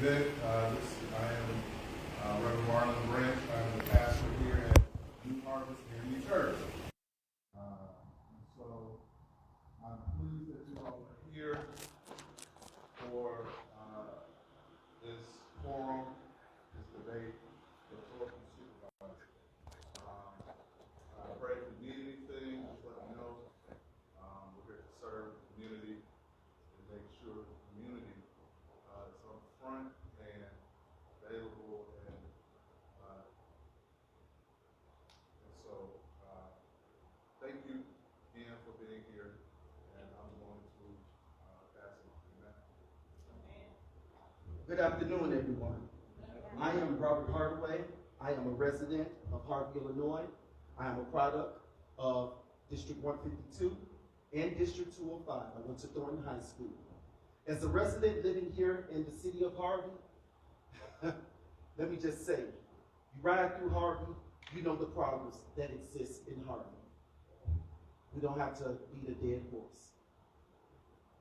event. I am Reverend Marlon Branch. I'm the pastor here at New Harvest here in New Jersey. So I'm pleased that you all are here for this forum, this debate for Thornton supervisor. I pray if you need anything, just let me know. We're here to serve the community and make sure the community is on the front and available and so thank you again for being here, and I'm going to pass it on. Good afternoon, everyone. I am Robert Hardaway. I am a resident of Harvey, Illinois. I am a product of District 152 and District 205. I went to Thornton High School. As a resident living here in the city of Harvey, let me just say, you ride through Harvey, you know the problems that exist in Harvey. We don't have to beat a dead horse.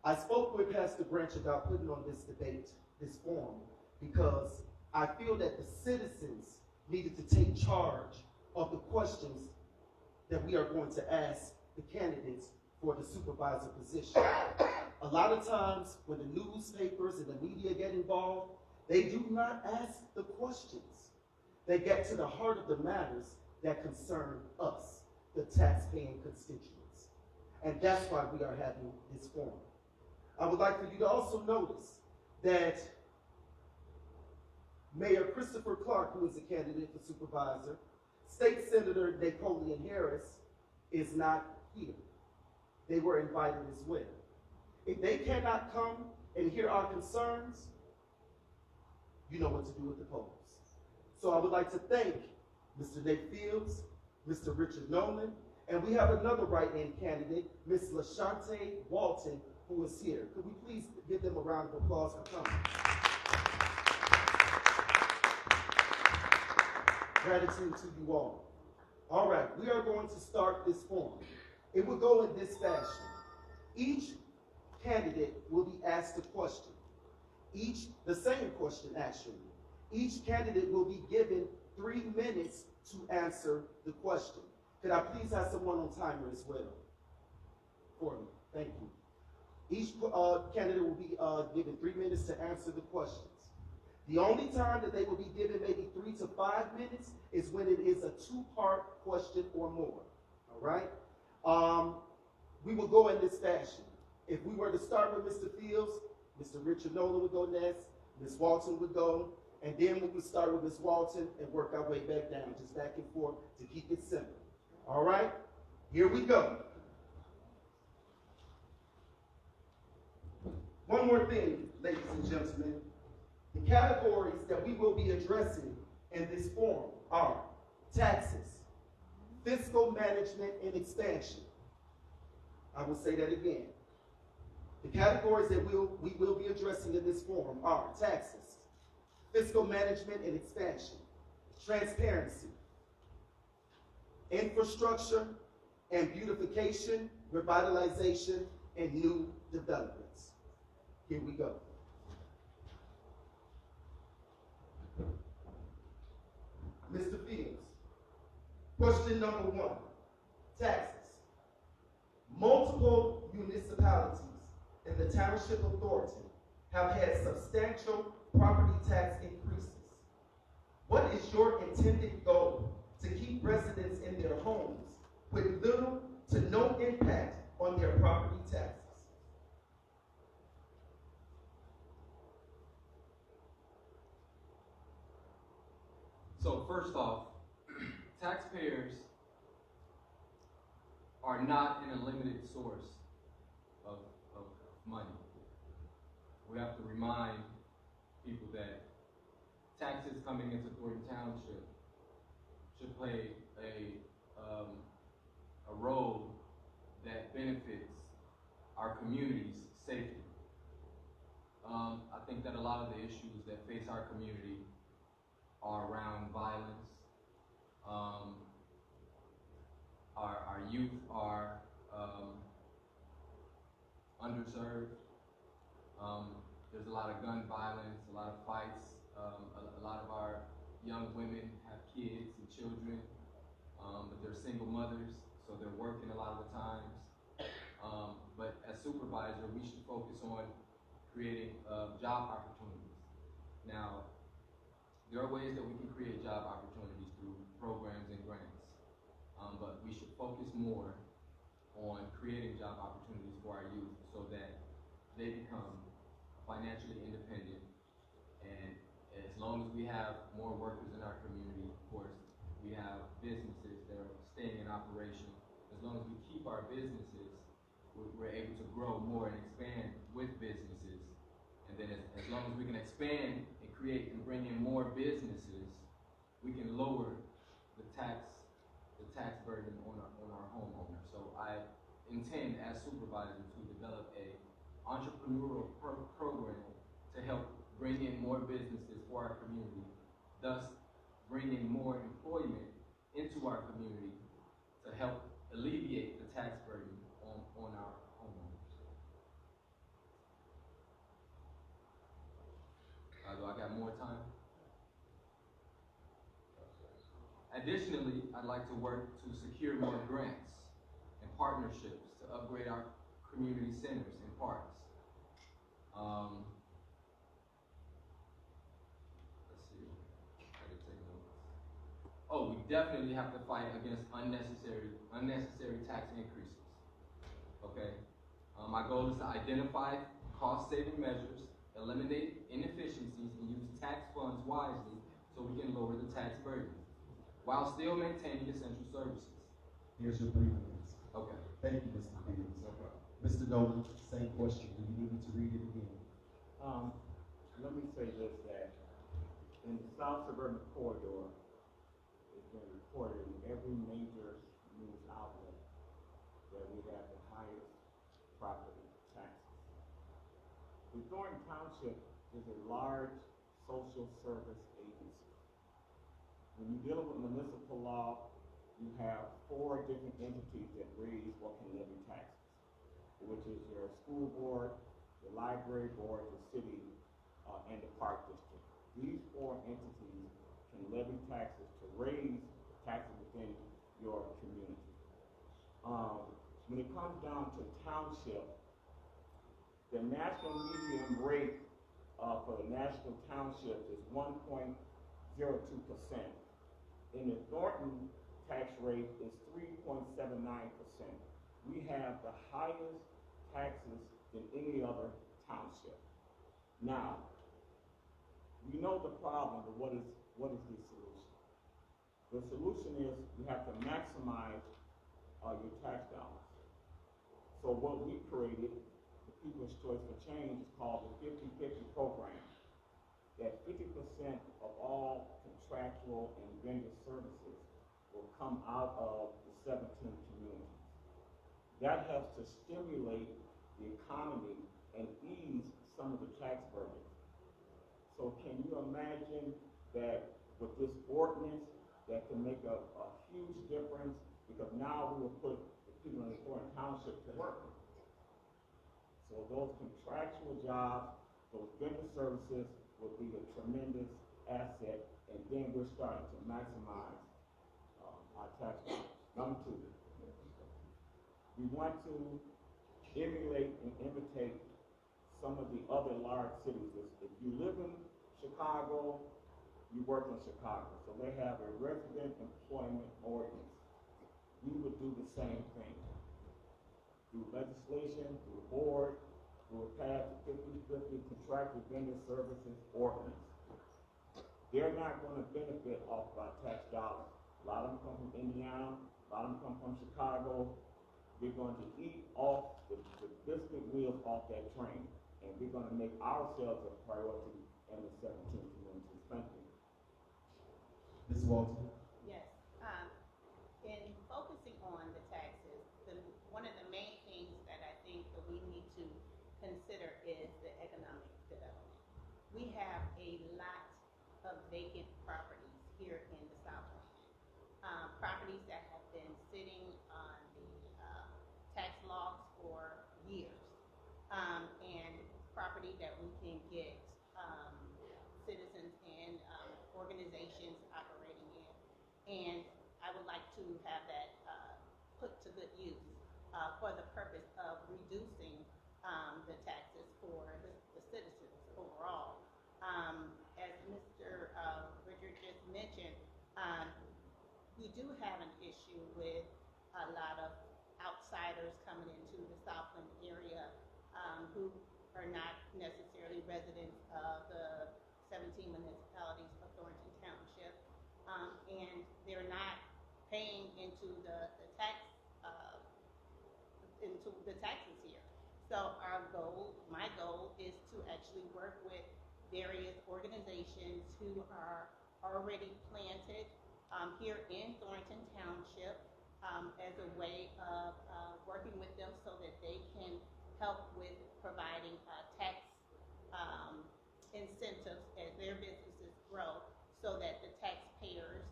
I spoke with Pastor Branch about putting on this debate, this forum, because I feel that the citizens needed to take charge of the questions that we are going to ask the candidates for the supervisor position. A lot of times when the newspapers and the media get involved, they do not ask the questions. They get to the heart of the matters that concern us, the tax-paying constituents. And that's why we are having this forum. I would like for you to also notice that Mayor Christopher Clark, who is a candidate for supervisor, State Senator Napoleon Harris is not here. They were invited as well. If they cannot come and hear our concerns, you know what to do with the polls. So I would like to thank Mr. Nate Fields, Mr. Richard Nolan, and we have another write-in candidate, Ms. Lashunte Walton, who is here. Could we please give them a round of applause for coming? Gratitude to you all. All right, we are going to start this forum. It will go in this fashion. Each candidate will be asked a question. The same question actually. Each candidate will be given 3 minutes to answer the question. Could I please have someone on timer as well for me? Thank you. Each candidate will be given 3 minutes to answer the questions. The only time that they will be given maybe 3 to 5 minutes is when it is a 2-part question or more. All right? We will go in this fashion. If we were to start with Mr. Fields, Mr. Richard Nolan would go next, Ms. Walton would go, and then we would start with Ms. Walton and work our way back down, just back and forth to keep it simple. All right? Here we go. One more thing, ladies and gentlemen. The categories that we will be addressing in this forum are taxes, fiscal management and expansion. I will say that again. The categories that we will be addressing in this forum are taxes, fiscal management and expansion, transparency, infrastructure and beautification, revitalization, and new developments. Here we go. Mr. Fields, question number 1, taxes. Multiple municipalities in the township of Thornton have had substantial property tax increases. What is your intended goal to keep residents in their homes with little to no impact on their property taxes? So first off, taxpayers are not in a limited source of money. We have to remind people that taxes coming into Thornton Township should play a role that benefits our community's safety. I think that a lot of the issues that face our community are around violence. Our youth are underserved. There's a lot of gun violence, a lot of fights young women have kids and children, but they're single mothers, so they're working a lot of the times. But as supervisor, we should focus on creating job opportunities. Now, there are ways that we can create job opportunities through programs and grants, but we should focus more on creating job opportunities for our youth so that they become financially independent. And as long as we have more workers in our community, of course, we have businesses that are staying in operation. As long as we keep our businesses, we're able to grow more and expand with businesses. And then as long as we can expand and create and bring in more businesses, we can lower the tax burden on our homeowners. So I intend as supervisor to develop a entrepreneurial program to help bring in more businesses for our community, thus bringing more employment into our community to help alleviate the tax burden on our homeowners. Do I got more time? Additionally, I'd like to work to secure more grants and partnerships to upgrade our community centers and parks. Let's see. I can take notes. Oh, we definitely have to fight against unnecessary tax increases. Okay. My goal is to identify cost-saving measures, eliminate inefficiencies, and use tax funds wisely so we can lower the tax burden while still maintaining essential services. Here's your 3 minutes. Okay. Thank you, Mr. Fields. No problem. Mr. Nolan, same question. Do you need me to read it again? Let me say this, that in the South Suburban Corridor, it's been reported in every major news outlet that we have the highest property taxes. The Thornton Township is a large social service agency. When you're dealing with municipal law, you have 4 different entities that raise what can levy taxes, which is your school board, the library board, the city, and the park district. These 4 entities can levy taxes to raise taxes within your community. When it comes down to township, the national median rate for the national township is 1.02%. In the Thornton tax rate is 3.79%. We have the highest taxes than any other township. Now, we know the problem, but what is the solution? The solution is you have to maximize your tax dollars. So what we created, the People's Choice for Change, is called the 50-50 program. That 50% of all contractual and vendor services will come out of the 17 communities. That helps to stimulate the economy and ease some of the tax burdens. So can you imagine that with this ordinance that can make a huge difference, because now we will put the people in the Thornton Township to work. So those contractual jobs, those vendor services will be a tremendous asset, and then we're starting to maximize our tax dollars. Number 2, we want to emulate and imitate some of the other large cities. If you live in Chicago, you work in Chicago. So they have a resident employment ordinance. We would do the same thing. Through legislation, through the board, we would pass the 50-50 contracted vendor services ordinance. They're not going to benefit off of our tax dollars. A lot of them come from Indiana, a lot of them come from Chicago. We're going to eat off the biscuit wheels off that train, and we're going to make ourselves a priority in the 17 communities. Thank you. Ms. Walton? Yes. In focusing on the taxes, one of the main things that I think that we need to consider is the economic development. We have a lot of vacant properties here in the Southland. Properties that have been sitting on the tax logs for years. And property that we can get citizens and organizations have that put to good use for the purpose of reducing the taxes for the citizens overall. As Mr. Richard just mentioned, we do have an issue with a lot of outsiders coming into the Southland area who are not necessarily residents of the 17 municipalities of Thornton Township, and they're not paying into the taxes here. So my goal is to actually work with various organizations who are already planted here in Thornton Township as a way of working with them so that they can help with providing tax incentives as their businesses grow, so that the taxpayers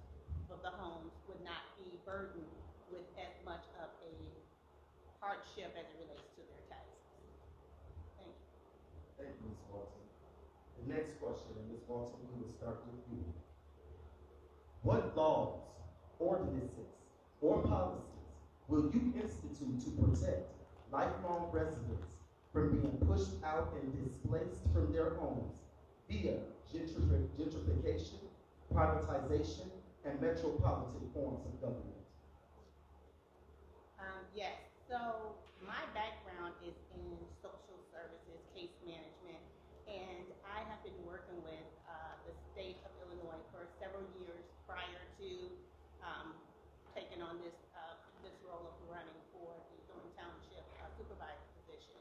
of the homes would not be burdened with as much of a hardship as it relates to their taxes. Thank you. Thank you, Ms. Walton. The next question, and Ms. Walton, we will start with you. What laws, ordinances, or policies will you institute to protect lifelong residents from being pushed out and displaced from their homes via gentrification, privatization, and metropolitan forms of government? Yes, so my background is in social services, case management, and I have been working with the state of Illinois for several years prior to taking on this role of running for the Thornton Township supervisor position.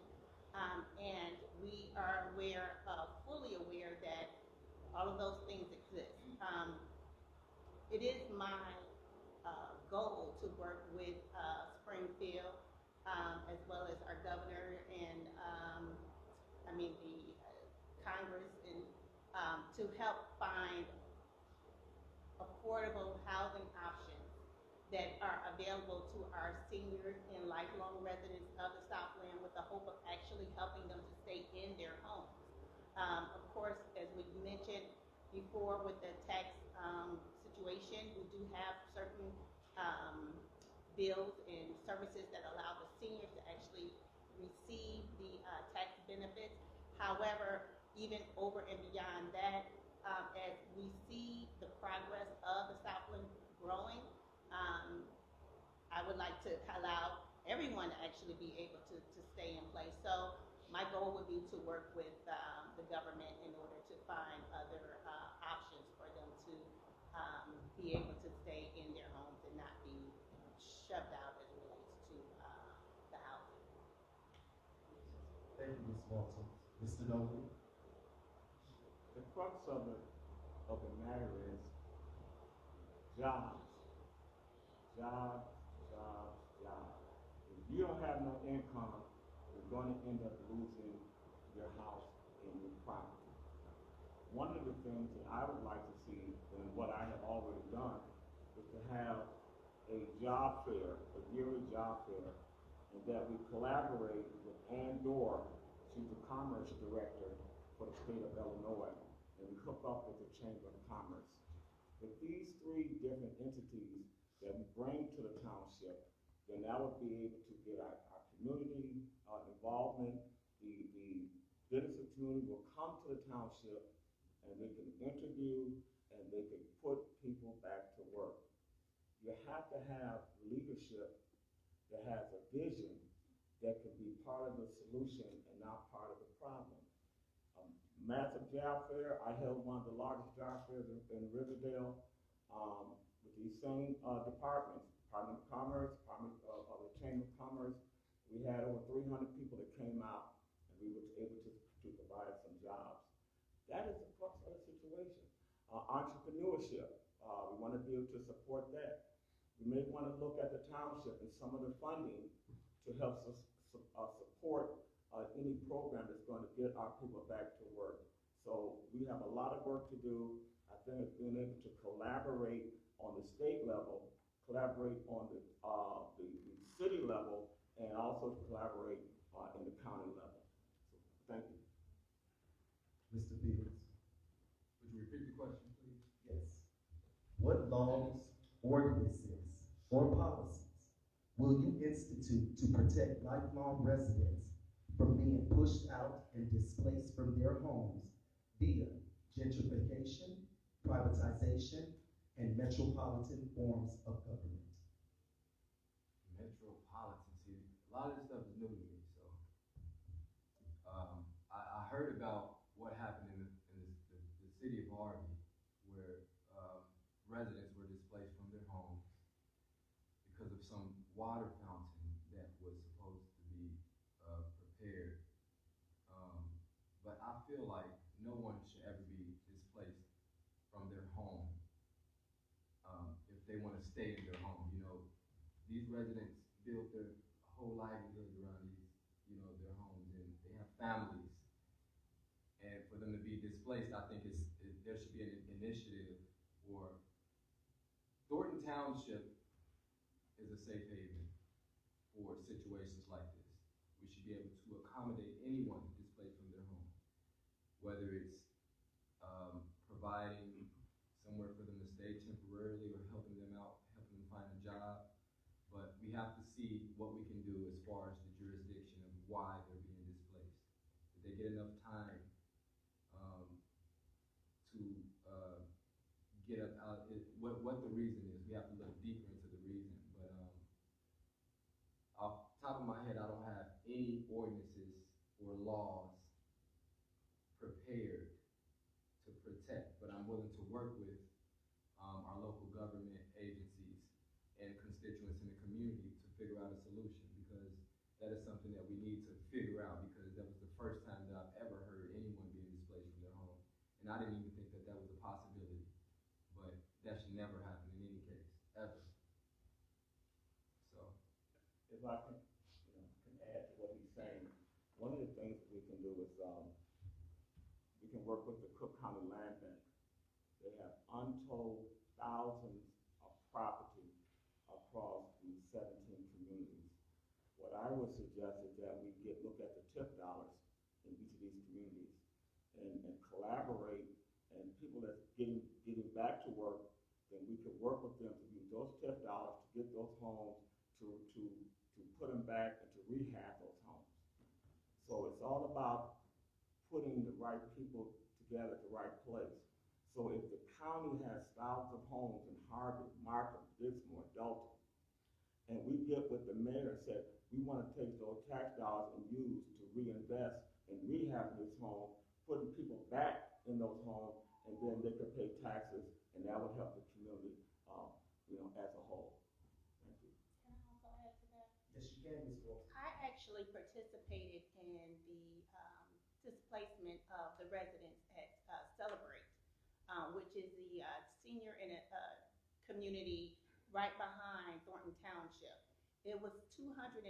And we are fully aware that all of those things exist. It is my goal to work with Springfield, as well as our governor and the Congress, and to help find affordable housing options that are available to our seniors and lifelong residents of the Southland, with the hope of actually helping them to stay in their homes. Of course, as we mentioned before with the tax situation, we do have certain bills and services that allow the seniors to actually receive the tax benefits. However, even over and beyond that, as we see the progress of the Southland growing, I would like to allow everyone to actually be able to stay in place. So my goal would be to work with the government in order to find other options for them to be able to stay in their homes and not be shoved out as it relates to the housing. Thank you, Ms. Walton. Mr. Nolan? The crux of the matter is jobs. Jobs, jobs, jobs. If you don't have no income, you're going to end up losing your house and your property. One of the things that I would like to see, and what I have already done, is to have a job fair, a yearly job fair, and that we collaborate with Ann Dorr, she's the Commerce Director for the state of Illinois, and we hook up with the Chamber of Commerce. With these three different entities that we bring to the township, then that would be able to get our community involvement. The business community will come to the township, and they can interview, and they can put people back to work. You have to have leadership that has a vision that can be part of the solution and not part of the problem. Massive job fair, I held one of the largest job fairs in Riverdale with these same departments, Department of Commerce, Department of the Chamber of Commerce. We had over 300 people that came out, and we were able to provide some jobs. That is the crux of the situation. Entrepreneurship, we want to be able to support that. We may want to look at the township and some of the funding to help us support any program that's going to get our people back to work. So we have a lot of work to do. I think it's being able to collaborate on the state level, collaborate on the city level, and also collaborate in the county level. So thank you. Mr. Fields? Would you repeat the question, please? Yes. What laws, ordinances, or policies will you institute to protect lifelong residents from being pushed out and displaced from their homes via gentrification, privatization, and metropolitan forms of government? Metropolitan, see, a lot of this stuff is new to me, so. I heard about what happened in the city of Harvey, where residents were displaced from their homes because of some water fountain that was supposed to be prepared. But I feel like no one should ever be displaced from their home if they want to stay in their home. You know, these residents built their whole livelihoods around these, you know, their homes, and they have families. And for them to be displaced, I think there should be an initiative for Thornton Township is a safe haven for situations like this. We should be able to accommodate anyone displaced from their home, whether it's providing somewhere for them to stay temporarily or helping them out, helping them find a job. But we have to see what we can do as far as the jurisdiction of why they're being displaced. Did they get enough time to get up out? What the reason is? We have to look deeper into the reason. But off the top of my head, I don't have any ordinances or laws prepared to protect, but I'm willing to work with our local government agencies and constituents in the community to figure out a solution, because that is something that we need to figure out, because that was the first time that I've ever heard anyone being displaced from their home. And I didn't even think that that was a possibility, but that should never happen in any case, ever. So. If I can, can add to what he's saying, one of the things that we can do is, we can work with the Cook County Land Bank. They have untold thousands of property across these 17 communities. What I would suggest is that we look at the TIF dollars in each of these communities and collaborate, and people that's getting back to work, then we could work with them to use those TIF dollars to get those homes, to put them back and to rehab those homes. So it's all about putting the right people together at the right place. So if the county has thousands of homes in Harvey, Markham, Dixmoor, Dalton, and we get with the mayor and said, we want to take those tax dollars and use to reinvest in rehabbing these homes, putting people back in those homes, and then they could pay taxes, and that would help the community, as a whole. Thank you. Can I also add to that? Yes, you can, Ms. Walton. I actually participated in the displacement of the residents at Celebrate, which is the senior in a community right behind Thornton Township. It was 230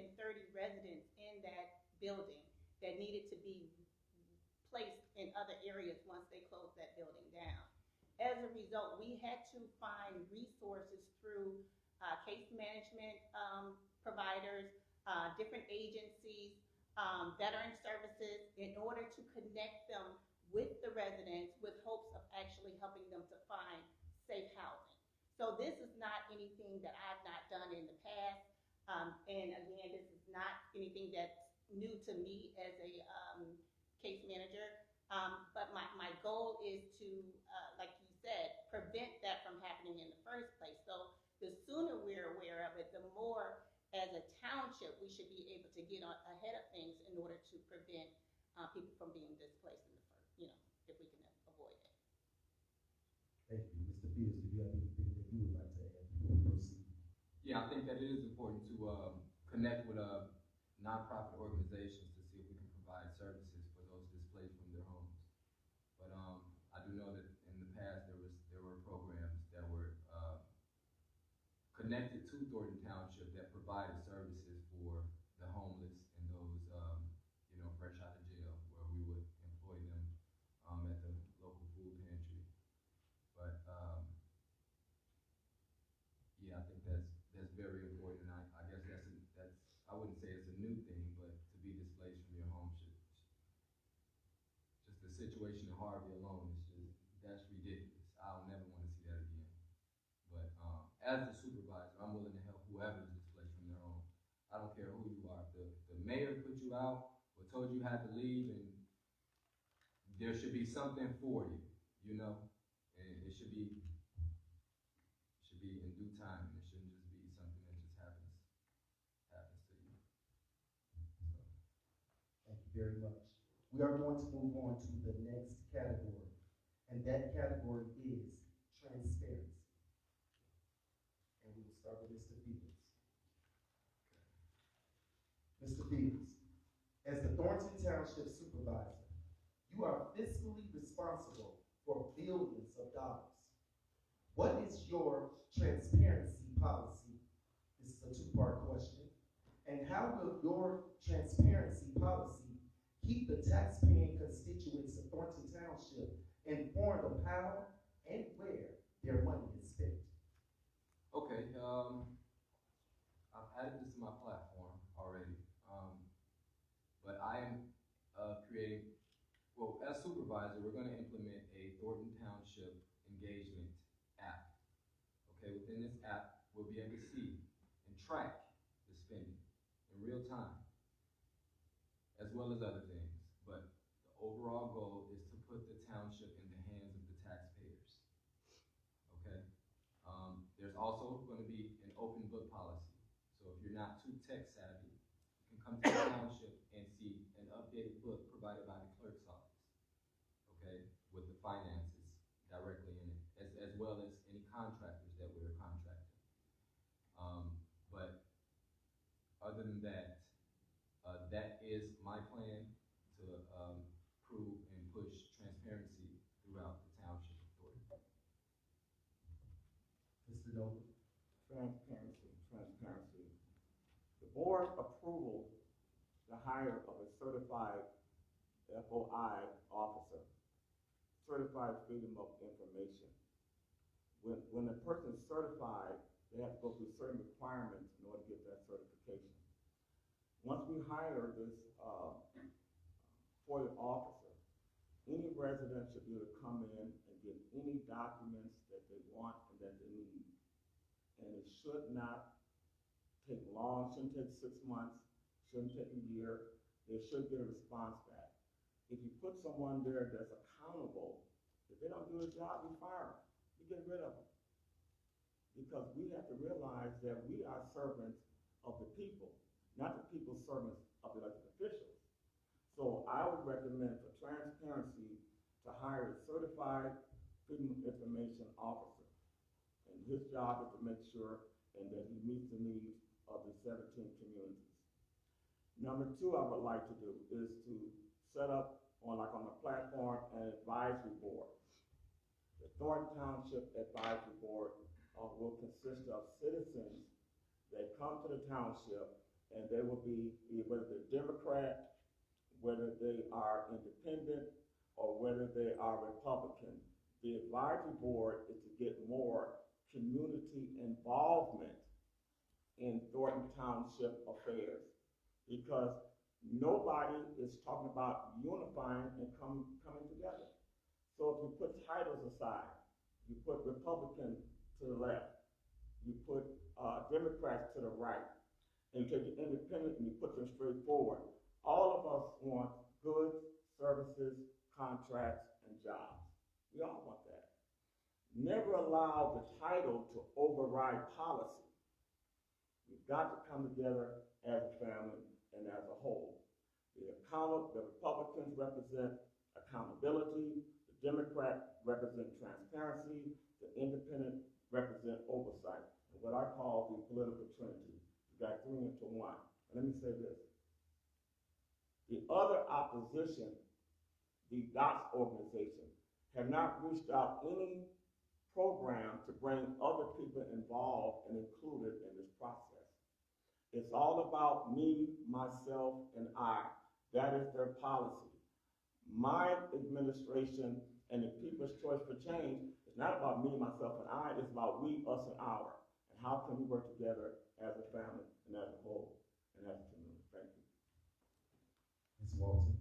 residents in that building that needed to be placed in other areas once they closed that building down. As a result, we had to find resources through case management providers, different agencies, veteran services, in order to connect them with the residents with hopes of actually helping them to find safe housing. So this is not anything that I've not done in the past. And again, this is not anything that's new to me as a case manager. But my goal is to, like you said, prevent that from happening in the first place. So the sooner we're aware of it, the more as a township we should be able to get ahead of things in order to prevent people from being displaced in the first, if we can avoid it. Thank you. Mr. Peters, do you have anything that you would like to add before we proceed? Yeah, I think that it is important to connect with nonprofit organizations to see if we can provide services for those displaced from their homes. But I do know that in the past there were programs that were connected to Thornton Township that provided services for the homeless and those fresh out of jail, where we would employ them at the local food pantry. But yeah, I think that's very important, and I guess that's I wouldn't say it's a new thing, but to be displaced from your home should just the situation in Harvey alone is that's ridiculous. I'll never want to see that again. But as the supervisor, I'm willing to help mayor put you out or told you had to leave, and there should be something for you, you know? And it should be in due time. It shouldn't just be something that just happens to you. So. Thank you very much. We are going to move on to the next category, and that category is transparency. And we will start with Mr. Fields. Mr. Fields, as the Thornton Township supervisor, you are fiscally responsible for billions of dollars. What is your transparency policy? This is a two-part question. And how will your transparency policy keep the taxpaying constituents of Thornton Township informed of how and where their money is spent? Okay, I've added this to my platform already, but I am creating, well, as supervisor, we're going to implement a Thornton Township engagement app. Okay, within this app, we'll be able to see and track the spending in real time, as well as other things. But the overall goal is to put the township in the hands of the taxpayers. Okay? There's also going to be an open book policy. So if you're not too tech savvy, you can come to the township and see an updated book provided by the clerk's office. Okay? With the finances directly in it, as well as any contractors that we're contracting. But other than that, that is my plan to prove and push transparency throughout the township of Thornton. Mr. Nolan. Transparency. The board approval the hire of a certified FOI officer, certified freedom of information. When a person is certified, they have to go through certain requirements in order to get that certification. Once we hire this FOIA officer, any resident should be able to come in and get any documents that they want and that they need. And it should not take long, shouldn't take 6 months, shouldn't take a year. They should get a response back. If you put someone there that's accountable, if they don't do their job, you fire them. You get rid of them. Because we have to realize that we are servants of the people, not the people's servants of the elected officials. So I would recommend for transparency to hire a certified freedom of information officer. And his job is to make sure and that he meets the needs of the 17 communities. Number 2 I would like to do is to set up on the platform an advisory board. The Thornton Township Advisory Board will consist of citizens that come to the township, and they will be, whether they're Democrat, whether they are independent, or whether they are Republican. The advisory board is to get more community involvement in Thornton Township affairs, because nobody is talking about unifying and coming together. So if you put titles aside, you put Republican to the left, you put Democrats to the right, and you take the independent and you put them straight forward. All of us want goods, services, contracts, and jobs. We all want that. Never allow the title to override policy. We've got to come together as a family and as a whole. The Republicans represent accountability, the Democrats represent transparency, the independent represent oversight, and what I call the political trinity. You got 3 into 1. And let me say this. The other opposition, the DOTS organization, have not reached out any program to bring other people involved and included in this process. It's all about me, myself, and I. That is their policy. My administration and the People's Choice for Change is not about me, myself, and I. It's about we, us, and our. And how can we work together as a family and as a whole and as a community? Thank you. Ms. Walton.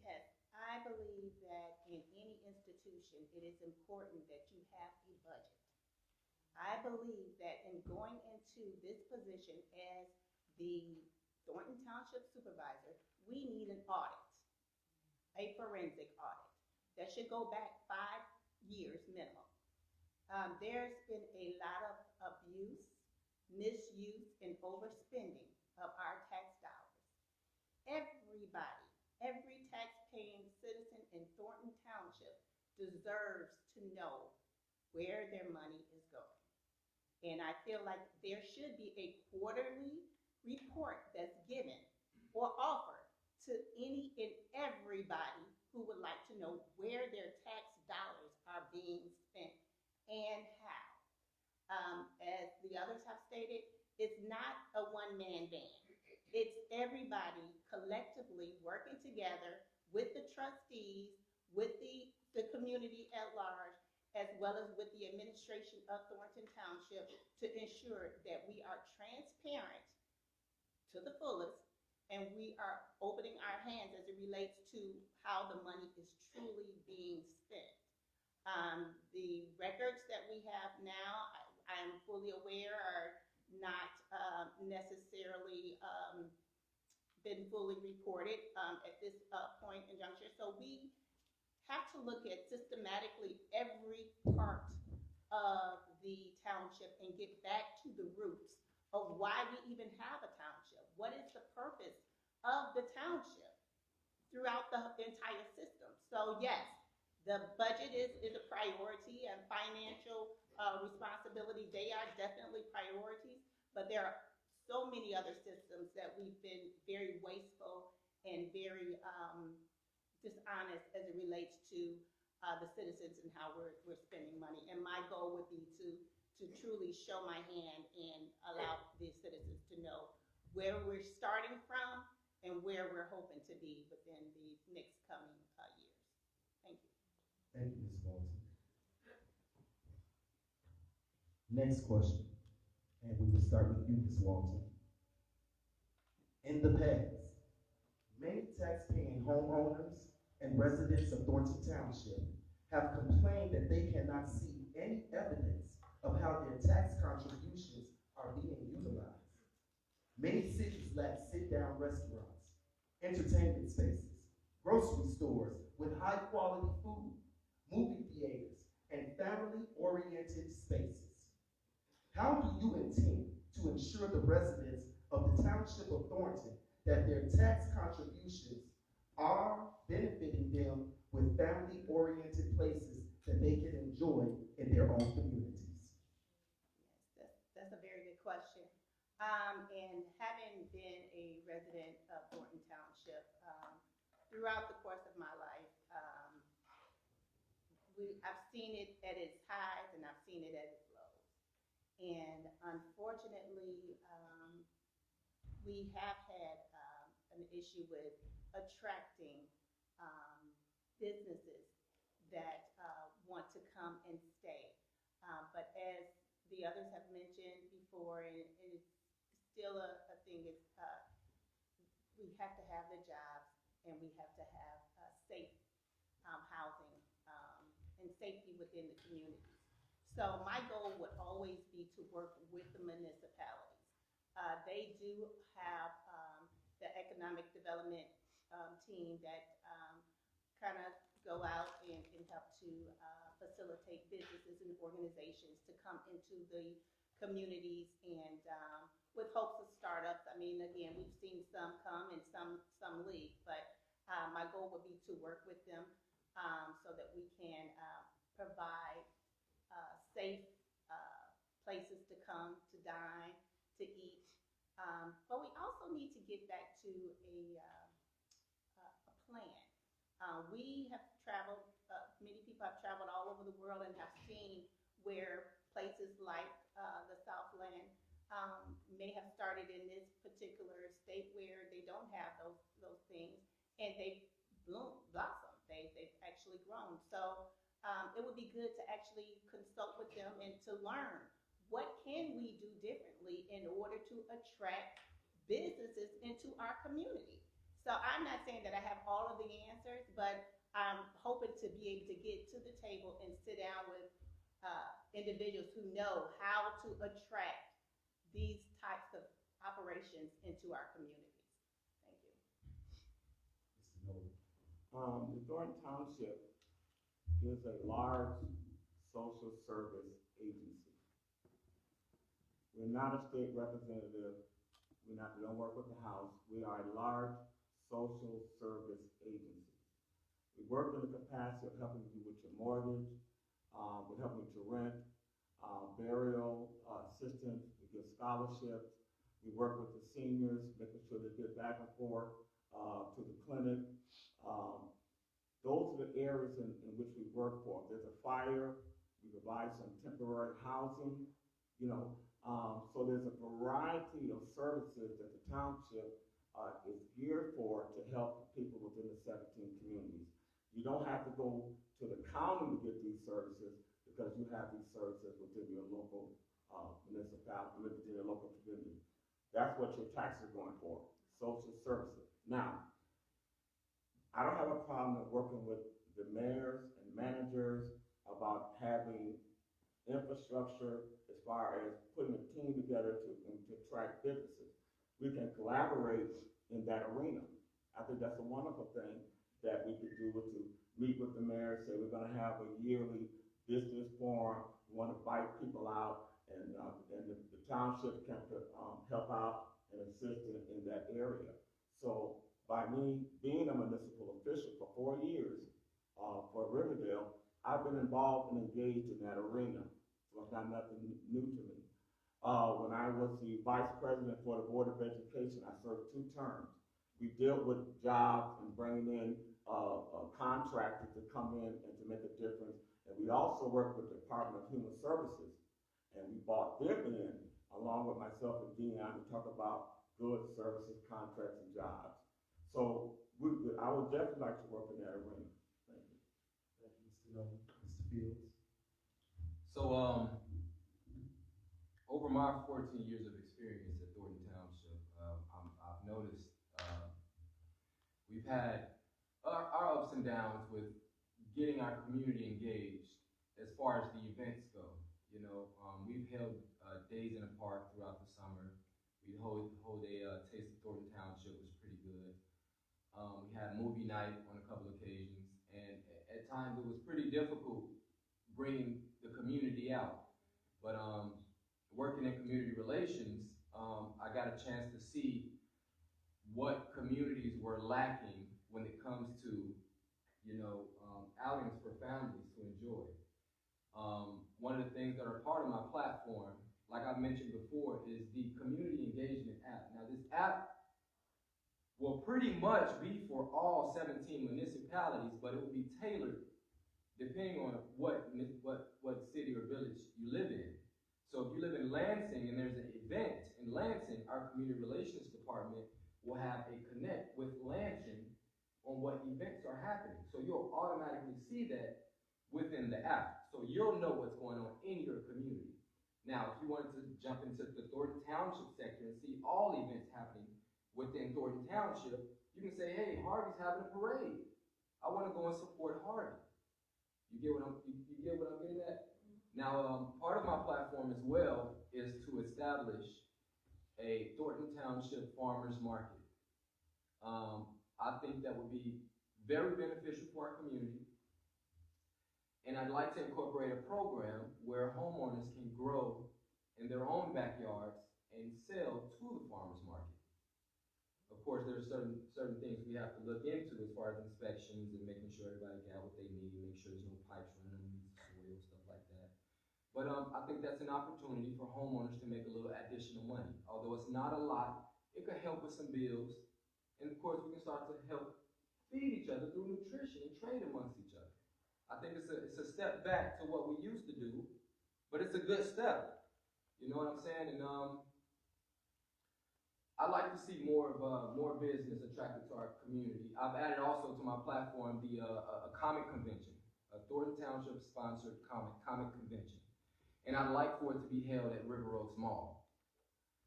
Yes, I believe that in any institution, it is important that you have a budget. I believe that in going into this position as the Thornton Township supervisor, we need an audit, a forensic audit that should go back 5 years minimum. There's been a lot of abuse, misuse, and overspending of our tax dollars. Everybody, every tax-paying citizen in Thornton Township deserves to know where their money is going. And I feel like there should be a quarterly report that's given or offered to any and everybody who would like to know where their tax dollars are being spent and how. As the others have stated, it's not a one-man band. It's everybody collectively working together with the trustees, with the community at large, as well as with the administration of Thornton Township to ensure that we are transparent to the fullest and we are opening our hands as it relates to how the money is truly being spent. The records that we have now, I am fully aware, are not necessarily been fully reported at this point in juncture. So we have to look at systematically every part of the township and get back to the roots of why we even have a township. What is the purpose of the township throughout the entire system? So yes, the budget is a priority, and financial responsibility, they are definitely priorities, but there are so many other systems that we've been very wasteful and very dishonest as it relates to the citizens and how we're spending money. And my goal would be to truly show my hand and allow the citizens to know where we're starting from and where we're hoping to be within the next coming years. Thank you. Thank you, Ms. Walton. Next question, and we will start with you, Ms. Walton. In the past, many tax-paying homeowners and residents of Thornton Township have complained that they cannot see any evidence of how their tax contributions are being utilized. Many cities lack sit-down restaurants, entertainment spaces, grocery stores with high-quality food, movie theaters, and family-oriented spaces. How do you intend to ensure the residents of the Township of Thornton that their tax contributions are benefiting them with family-oriented places that they can enjoy in their own communities? Yes, that's a very good question. And having been a resident of Thornton Township throughout the course of my life, I've seen it at its highs and I've seen it at its lows. And unfortunately, we have had an issue with attracting businesses that want to come and stay. But as the others have mentioned before, and it's still a thing, is we have to have the jobs and we have to have safe housing and safety within the communities. So my goal would always be to work with the municipalities. They do have the economic development team that kind of go out and help to facilitate businesses and organizations to come into the communities and with hopes of startups. I mean, again, we've seen some come and some leave, but my goal would be to work with them so that we can provide safe places to come, to dine, to eat. But we also need to get back to a plan. We have traveled, many people have traveled all over the world and have seen where places like the Southland may have started in this particular state where they don't have those things, and they've blossomed. They've actually grown. So it would be good to actually consult with them and to learn what can we do differently in order to attract businesses into our community. So I'm not saying that I have all of the answers, but I'm hoping to be able to get to the table and sit down with individuals who know how to attract these types of operations into our community. The Thornton Township is a large social service agency. We're not a state representative. We don't work with the House. We are a large social service agency. We work in the capacity of helping you with your mortgage, we're helping with your rent, burial assistance, we give scholarships, we work with the seniors, making sure they get back and forth to the clinic. Those are the areas in which we work for. If there's a fire, we provide some temporary housing, so there's a variety of services that the township is geared for to help people within the 17 communities. You don't have to go to the county to get these services because you have these services within your local municipality, within your local community. That's what your taxes are going for, social services. Now, I don't have a problem with working with the mayors and managers about having infrastructure as far as putting a team together to attract businesses. We can collaborate in that arena. I think that's a wonderful thing that we could do, to meet with the mayor, say we're gonna have a yearly business forum, we wanna invite people out, and the township can help out and assist in that area. So by me being a municipal official for 4 years for Riverdale, I've been involved and engaged in that arena. So it's not nothing new to me. When I was the vice president for the Board of Education, I served 2 terms. We dealt with jobs and bringing in contractors to come in and to make a difference. And we also worked with the Department of Human Services, and we brought them in, along with myself and Dion, to talk about goods, services, contracts, and jobs. So I would definitely like to work in that arena. Thank you. Thank you, Mr. Nolan. Mr. Fields. So, over my 14 years of experience at Thornton Township, I've noticed we've had our ups and downs with getting our community engaged as far as the events go. We've held days in the park throughout the summer. We hold a Taste of Thornton Township, was pretty good. We had movie night on a couple occasions, and at times it was pretty difficult bringing the community out. But working in community relations, I got a chance to see what communities were lacking when it comes to, outings for families to enjoy. One of the things that are part of my platform, like I mentioned before, is the community engagement app. Now, this app will pretty much be for all 17 municipalities, but it will be tailored depending on what city or village you live in. So if you live in Lansing and there's an event in Lansing, our community relations department will have a connect with Lansing on what events are happening. So you'll automatically see that within the app. So you'll know what's going on in your community. Now, if you wanted to jump into the Thornton Township sector and see all events happening within Thornton Township, you can say, hey, Harvey's having a parade. I want to go and support Harvey. You get what I'm getting at? Now, part of my platform as well is to establish a Thornton Township farmers market. I think that would be very beneficial for our community. And I'd like to incorporate a program where homeowners can grow in their own backyards and sell to the farmers market. Of course, there are certain things we have to look into as far as inspections and making sure everybody got what they need, make sure there's no pipes running underneath the soil, stuff like that. But I think that's an opportunity for homeowners to make a little additional money. Although it's not a lot, it could help with some bills. And of course, we can start to help feed each other through nutrition and trade amongst each other. I think it's a step back to what we used to do, but it's a good step. You know what I'm saying? And I like to see more business attracted to our community. I've added also to my platform a comic convention, a Thornton Township sponsored comic convention. And I'd like for it to be held at River Oaks Mall.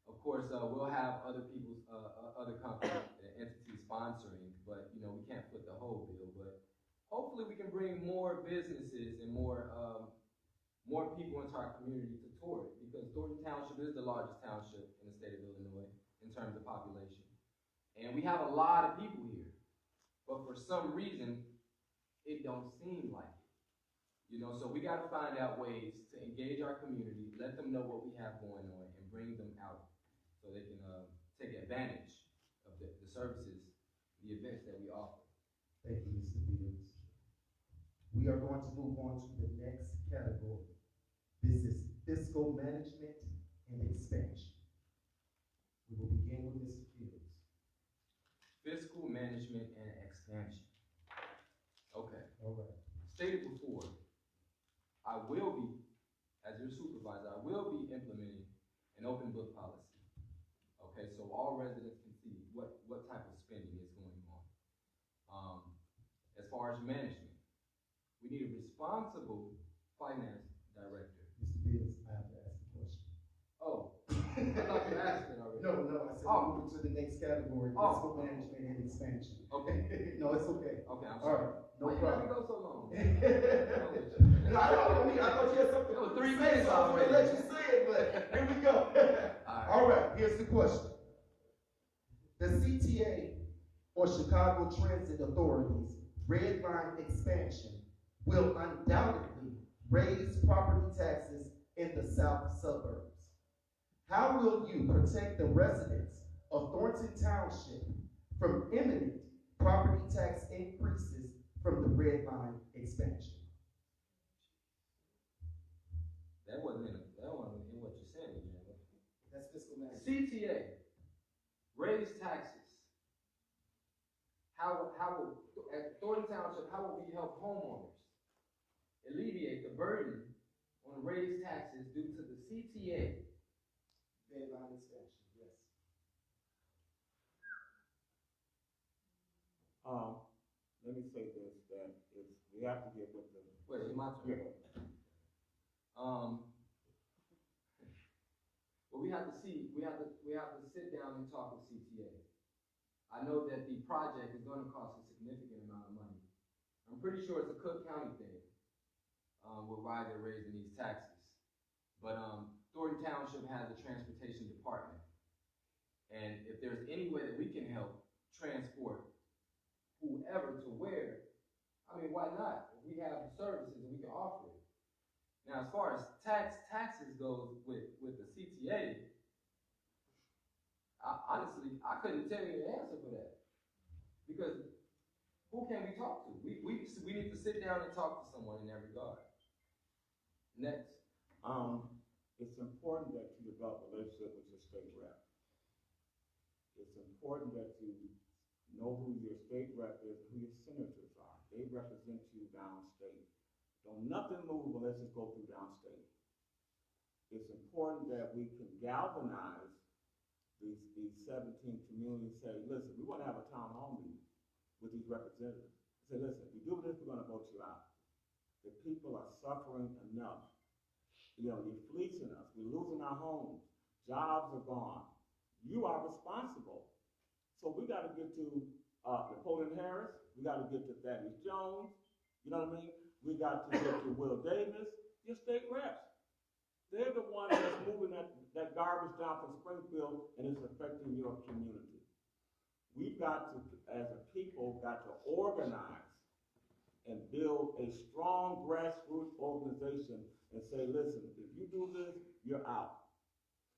Of course, we'll have other companies and entities sponsoring, but we can't foot the whole bill. But hopefully, we can bring more businesses and more people into our community to tour it, because Thornton Township is the largest township in the state of Illinois in terms of population, and we have a lot of people here. but for some reason, it don't seem like it. You know, so we gotta find out ways to engage our community, let them know what we have going on, and bring them out so they can take advantage of the services, the events that we offer. Thank you, Mr. Fields. We are going to move on to the next category. This is fiscal management and expansion. We will begin with Mr. Fields. Fiscal management and expansion. Okay. All right. Stated before, I will be, as your supervisor, I will be implementing an open book policy. Okay, so all residents can see what type of spending is going on. As far as management, we need a responsible finance director. Mr. Fields, I have to ask a question. Oh, I thought you asked it already. No, I said moving to the next category, fiscal management and expansion. Okay. No, it's okay. Okay, I'm All sorry. right, no Why you problem. let me go so long? No, I thought you had something. It was 3 to say, minutes so I was already. gonna let you say it, but here we go. All right, here's the question. The CTA, or Chicago Transit Authority's red line expansion, will undoubtedly raise property taxes in the south suburbs. How will you protect the residents of Thornton Township from imminent property tax increases from the red line expansion? That wasn't in what you said again. That's fiscal management. CTA, raise taxes. How will, at Thornton Township, how will we help homeowners alleviate the burden on raised taxes due to the CTA? Red line expansion, yes. Let me say this, that we have to get with the. Wait, it's my turn. Yeah. Well, we have to sit down and talk with CTA. I know that the project is going to cost a significant amount of money. I'm pretty sure it's a Cook County thing, with why they're raising these taxes. But Thornton Township has a transportation department, and if there's any way that we can help transport whoever to where, I mean, why not? If we have the services and we can offer it. Now, as far as taxes goes with the CTA, honestly, I couldn't tell you the answer for that. Because who can we talk to? We need to sit down and talk to someone in that regard. Next. It's important that you develop a relationship with your state rep. It's important that you know who your state rep is, who your senators are. They represent you downstate. Don't nothing move unless it go through downstate. It's important that we can galvanize these 17 communities, say, listen, we want to have a town hall meeting with these representatives. Say, listen, if you do this, we're going to vote you out. The people are suffering enough. You know, you're fleecing us. We're losing our homes. Jobs are gone. You are responsible. So we got to get to Napoleon Harris. We got to get to Thaddeus Jones. You know what I mean? We got to get to Will Davis. Your state reps. They're the ones that's moving that garbage down from Springfield, and it's affecting your community. We've got to, as a people, got to organize and build a strong grassroots organization and say, listen, if you do this, you're out.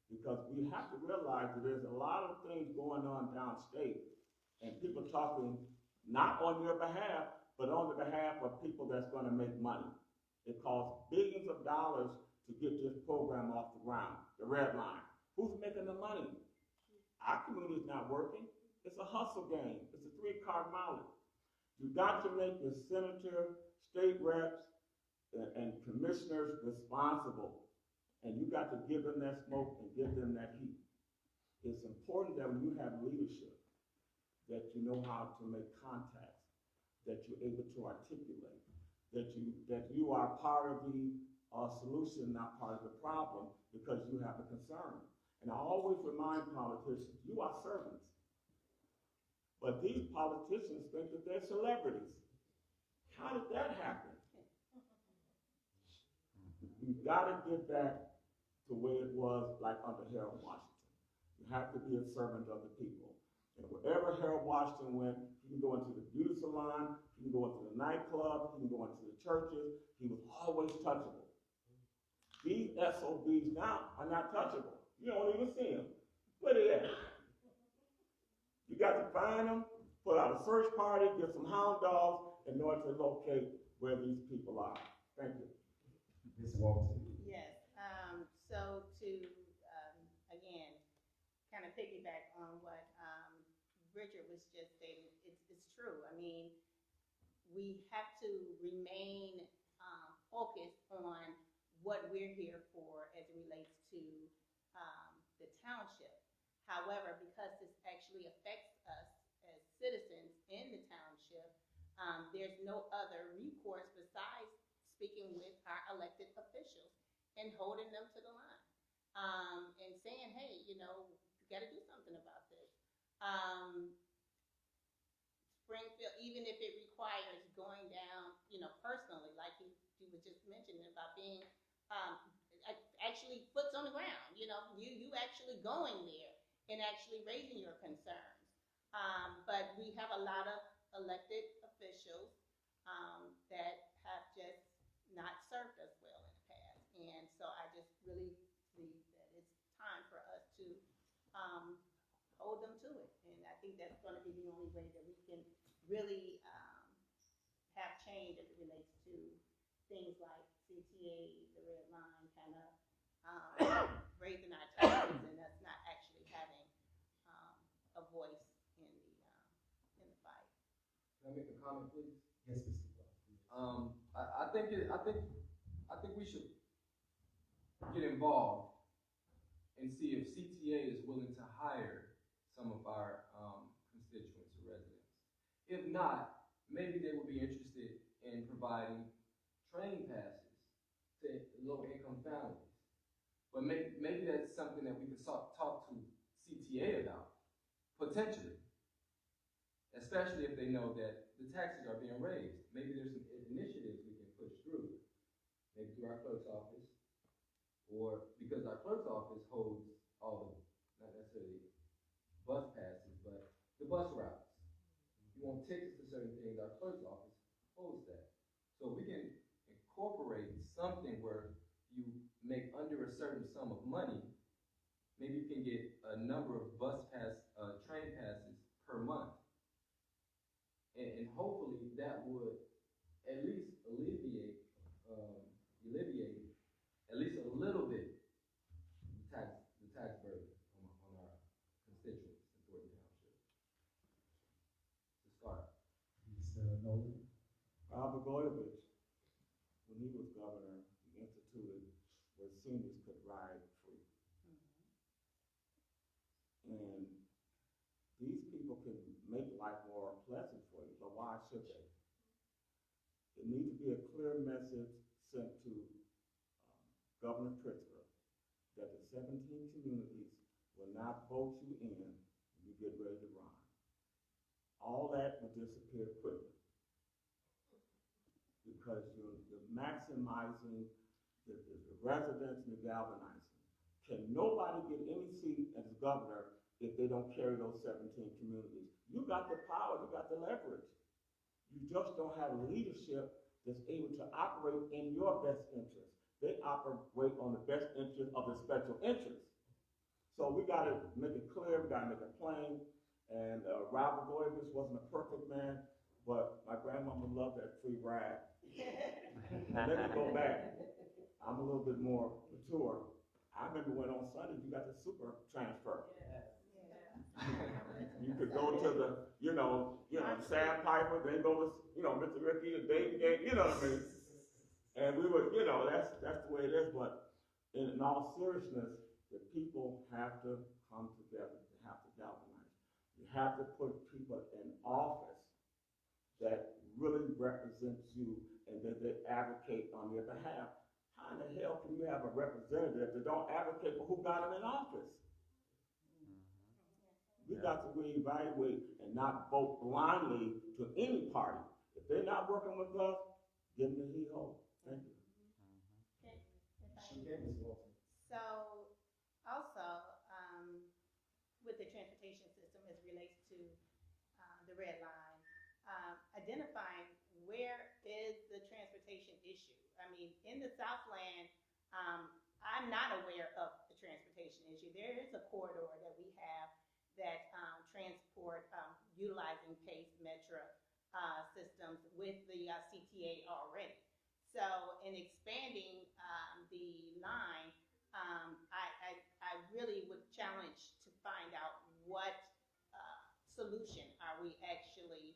Because we have to realize that there's a lot of things going on downstate, and people talking not on your behalf, but on the behalf of people that's going to make money. It costs billions of dollars to get this program off the ground, the red line. Who's making the money? Our community's not working. It's a hustle game. It's a 3-car mileage. You got to make your senator, state reps, and commissioners responsible. And you got to give them that smoke and give them that heat. It's important that when you have leadership, that you know how to make contacts, that you're able to articulate, that you are part of the solution, not part of the problem, because you have a concern. And I always remind politicians, you are servants. But these politicians think that they're celebrities. How did that happen? We've got to get back to where it was like under Harold Washington. You have to be a servant of the people. And wherever Harold Washington went, he can go into the beauty salon, he can go into the nightclub, he can go into the churches. He was always touchable. These SOBs now are not touchable. You don't even see them. Where they at? You got to find them, put out a search party, get some hound dogs in order to locate where these people are. Thank you. Ms. Walton. Yes, so to, again, kind of piggyback on what, Richard was just stating, it's true. I mean, we have to remain, focused on what we're here for as it relates to, the township. However, because this actually affects us as citizens in the township, there's no other recourse besides speaking with our elected officials and holding them to the line, and saying, hey, you know, you gotta do something about this. Springfield, even if it requires going down, you know, personally, like he was just mentioning about being, actually foots on the ground, you know, you actually going there and actually raising your concerns. But we have a lot of elected officials, that have just not served us well in the past. And so I just really see that it's time for us to, hold them to it. And I think that's gonna be the only way that we can really, have change as it relates to things like CTA, the red line, kind of, raising our taxes and us not actually having, a voice in the fight. Can I make a comment, please? Yes, Mr. Walton. I think we should get involved and see if CTA is willing to hire some of our constituents or residents. If not, maybe they would be interested in providing train passes to low-income families. But maybe that's something that we could talk to CTA about, potentially. Especially if they know that the taxes are being raised. Maybe there's some initiatives we can push through. Maybe through our clerk's office, or because our clerk's office holds all the, not necessarily bus passes, but the bus routes. If you want tickets to certain things, our clerk's office holds that. So we can incorporate something where you make under a certain sum of money, maybe you can get a number of train passes per month. And hopefully that would at least alleviate at least a little bit the tax burden on our constituents in Thornton Township. To start. Mr. Nolan. Robert Goyevich, when he was governor, he instituted where seniors could ride free. And these people can make life more pleasant for you, but why should they? It needs to be a clear message sent to Governor Pritzker that the 17 communities will not vote you in when you get ready to run. All that will disappear quickly because you're maximizing the residents and the galvanizing. Can nobody get any seat as governor if they don't carry those 17 communities? You got the power, you got the leverage. You just don't have leadership that's able to operate in your best interest. They operate on the best interest of the special interest. So we gotta make it clear, we gotta make it plain. And Robert Goyevich wasn't a perfect man, but my grandmama loved that free ride. Now let me go back. I'm a little bit more mature. I remember when on Sundays you got the super transfer. You could go to the, Sandpiper, then go to, Mr. Ricky, the Davy game, you know what I mean? And we were, that's the way it is, but in all seriousness, the people have to come together. They have to galvanize. You have to put people in office that really represent you and that they advocate on your behalf. How in the hell can you have a representative that don't advocate for who got them in office? We got to reevaluate and not vote blindly to any party. If they're not working with us, give them the he-ho. Thank you. So, also, with the transportation system as it relates to the red line, identifying where is the transportation issue. I mean, in the Southland, I'm not aware of the transportation issue. There is a corridor that we have that transport utilizing PACE, Metra systems with the CTA already. So in expanding the line, I really would challenge to find out what solution are we actually,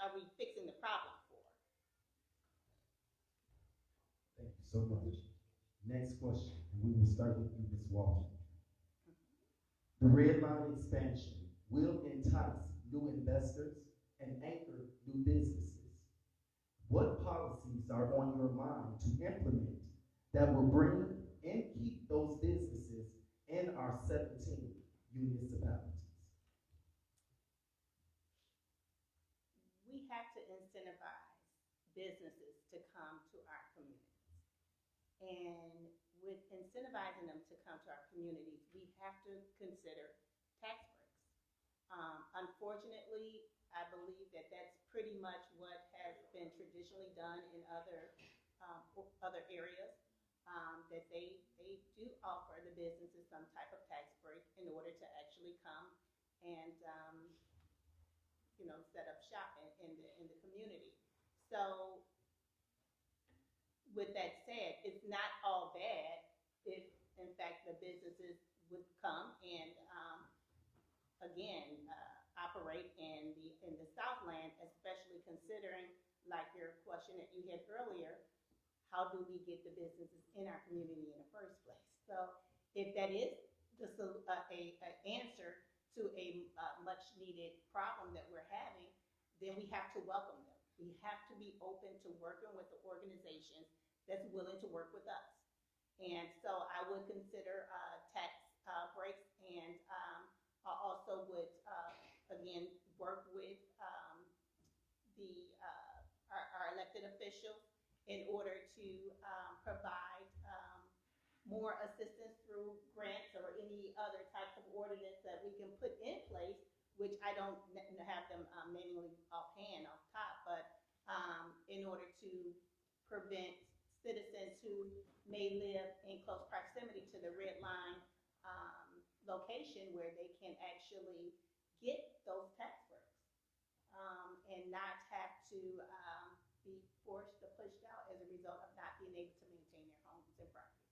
are we fixing the problem for? Thank you so much. Next question, and we will start with you, Ms. Walton. The red line expansion will entice new investors and anchor new businesses. What policies are on your mind to implement that will bring and keep those businesses in our 17 municipalities? We have to incentivize businesses to come to our communities. And with incentivizing them to come to our communities, we have to consider tax breaks. Unfortunately, I believe that that's pretty much what has been traditionally done in other areas, that they do offer the businesses some type of tax break in order to actually come and set up shop in the community. So with that said, it's not all bad if, in fact, the businesses would come and, operate in the Southland, especially considering, like your question that you had earlier, how do we get the businesses in our community in the first place? So if that is a answer to a much-needed problem that we're having, then we have to welcome them. We have to be open to working with the organizations that's willing to work with us. And so I would consider tax breaks, and I also would, again, work with our elected officials in order to provide more assistance through grants or any other type of ordinance that we can put in place, which I don't have them manually off top, but in order to prevent citizens who may live in close proximity to the red line location where they can actually get those tax breaks and not have to be forced or pushed out as a result of not being able to maintain their homes and property.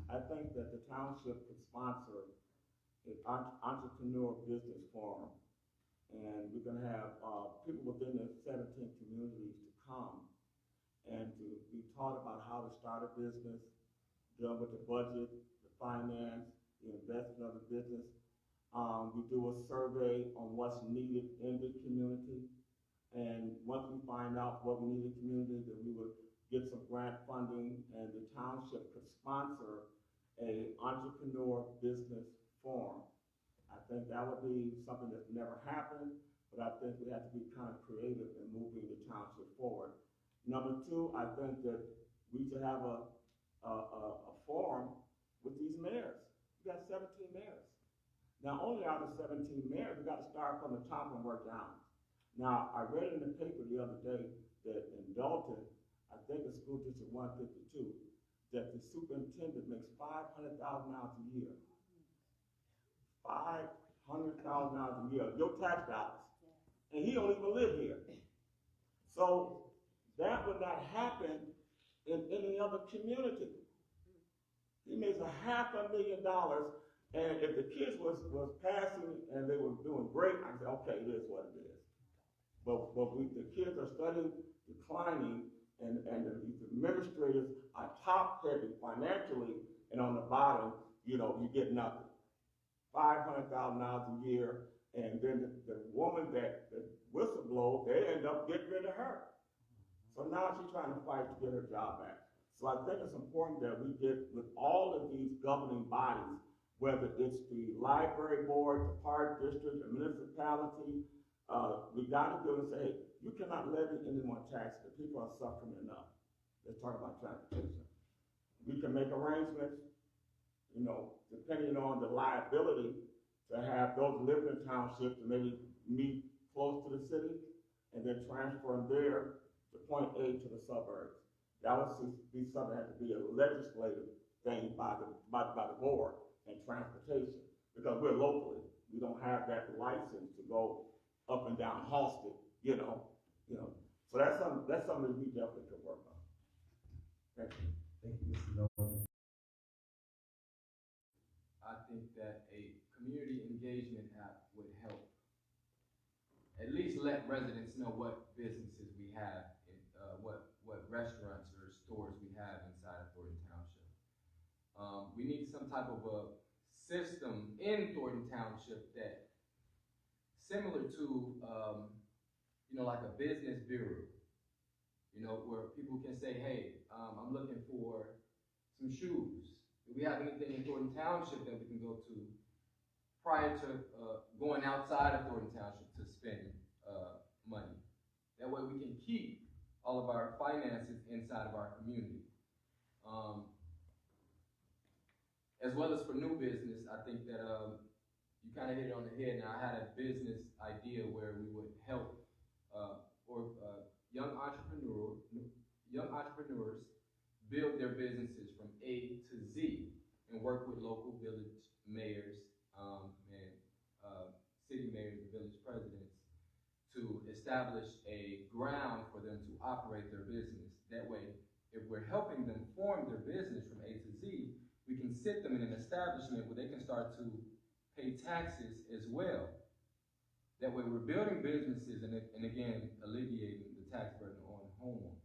I think that the township could sponsor an entrepreneur business forum, and we're going to have people within the 17 communities to come and to be taught about how to start a business, deal with the budget, the finance, the investment of the business. We do a survey on what's needed in the community, and once we find out what we need in the community, then we would get some grant funding, and the township could sponsor an entrepreneur business forum. I think that would be something that's never happened, but I think we have to be kind of creative in moving the township forward. Number two, I think that we should have a forum with these mayors. We got 17 mayors. Now, only out of 17 mayors, we got to start from the top and work down. Now, I read in the paper the other day that in Dalton, I think it's School District 152, that the superintendent makes $500,000 a year. $500,000 a year, your tax dollars. And he don't even live here. So that would not happen in any other community. He makes $500,000, and if the kids was passing and they were doing great, I said, okay, it is what it is. But the kids are studying, declining, and the administrators are top heavy financially, and on the bottom, you get nothing. $500,000 a year, and then the woman that whistleblows, they end up getting rid of her. So now she's trying to fight to get her job back. So I think it's important that we get with all of these governing bodies, whether it's the library board, the park district, the municipality, we got to do it and say, hey, you cannot levy any more tax because people are suffering enough. Let's talk about transportation. We can make arrangements. you know, depending on the liability to have those living in townships to maybe meet close to the city and then transfer them there to point A to the suburbs. That would be something that had to be a legislative thing by the board and transportation, because we're locally. We don't have that license to go up and down Halsted, you know. So that's something that we definitely could work on. Thank you. Thank you, Mr. Nolan. I think that a community engagement app would help. At least let residents know what businesses we have, what restaurants or stores we have inside of Thornton Township. We need some type of a system in Thornton Township that, similar to, like a business bureau, where people can say, hey, I'm looking for some shoes. Do we have anything in Thornton Township that we can go to prior to going outside of Thornton Township to spend money? That way we can keep all of our finances inside of our community. As well as for new business, I think that you kind of hit it on the head. Now, I had a business idea where we would help young entrepreneurs build their businesses from A to Z and work with local village mayors and city mayors and village presidents to establish a ground for them to operate their business. That way, if we're helping them form their business from A to Z, we can sit them in an establishment where they can start to pay taxes as well. That way we're building businesses and again, alleviating the tax burden on homeowners.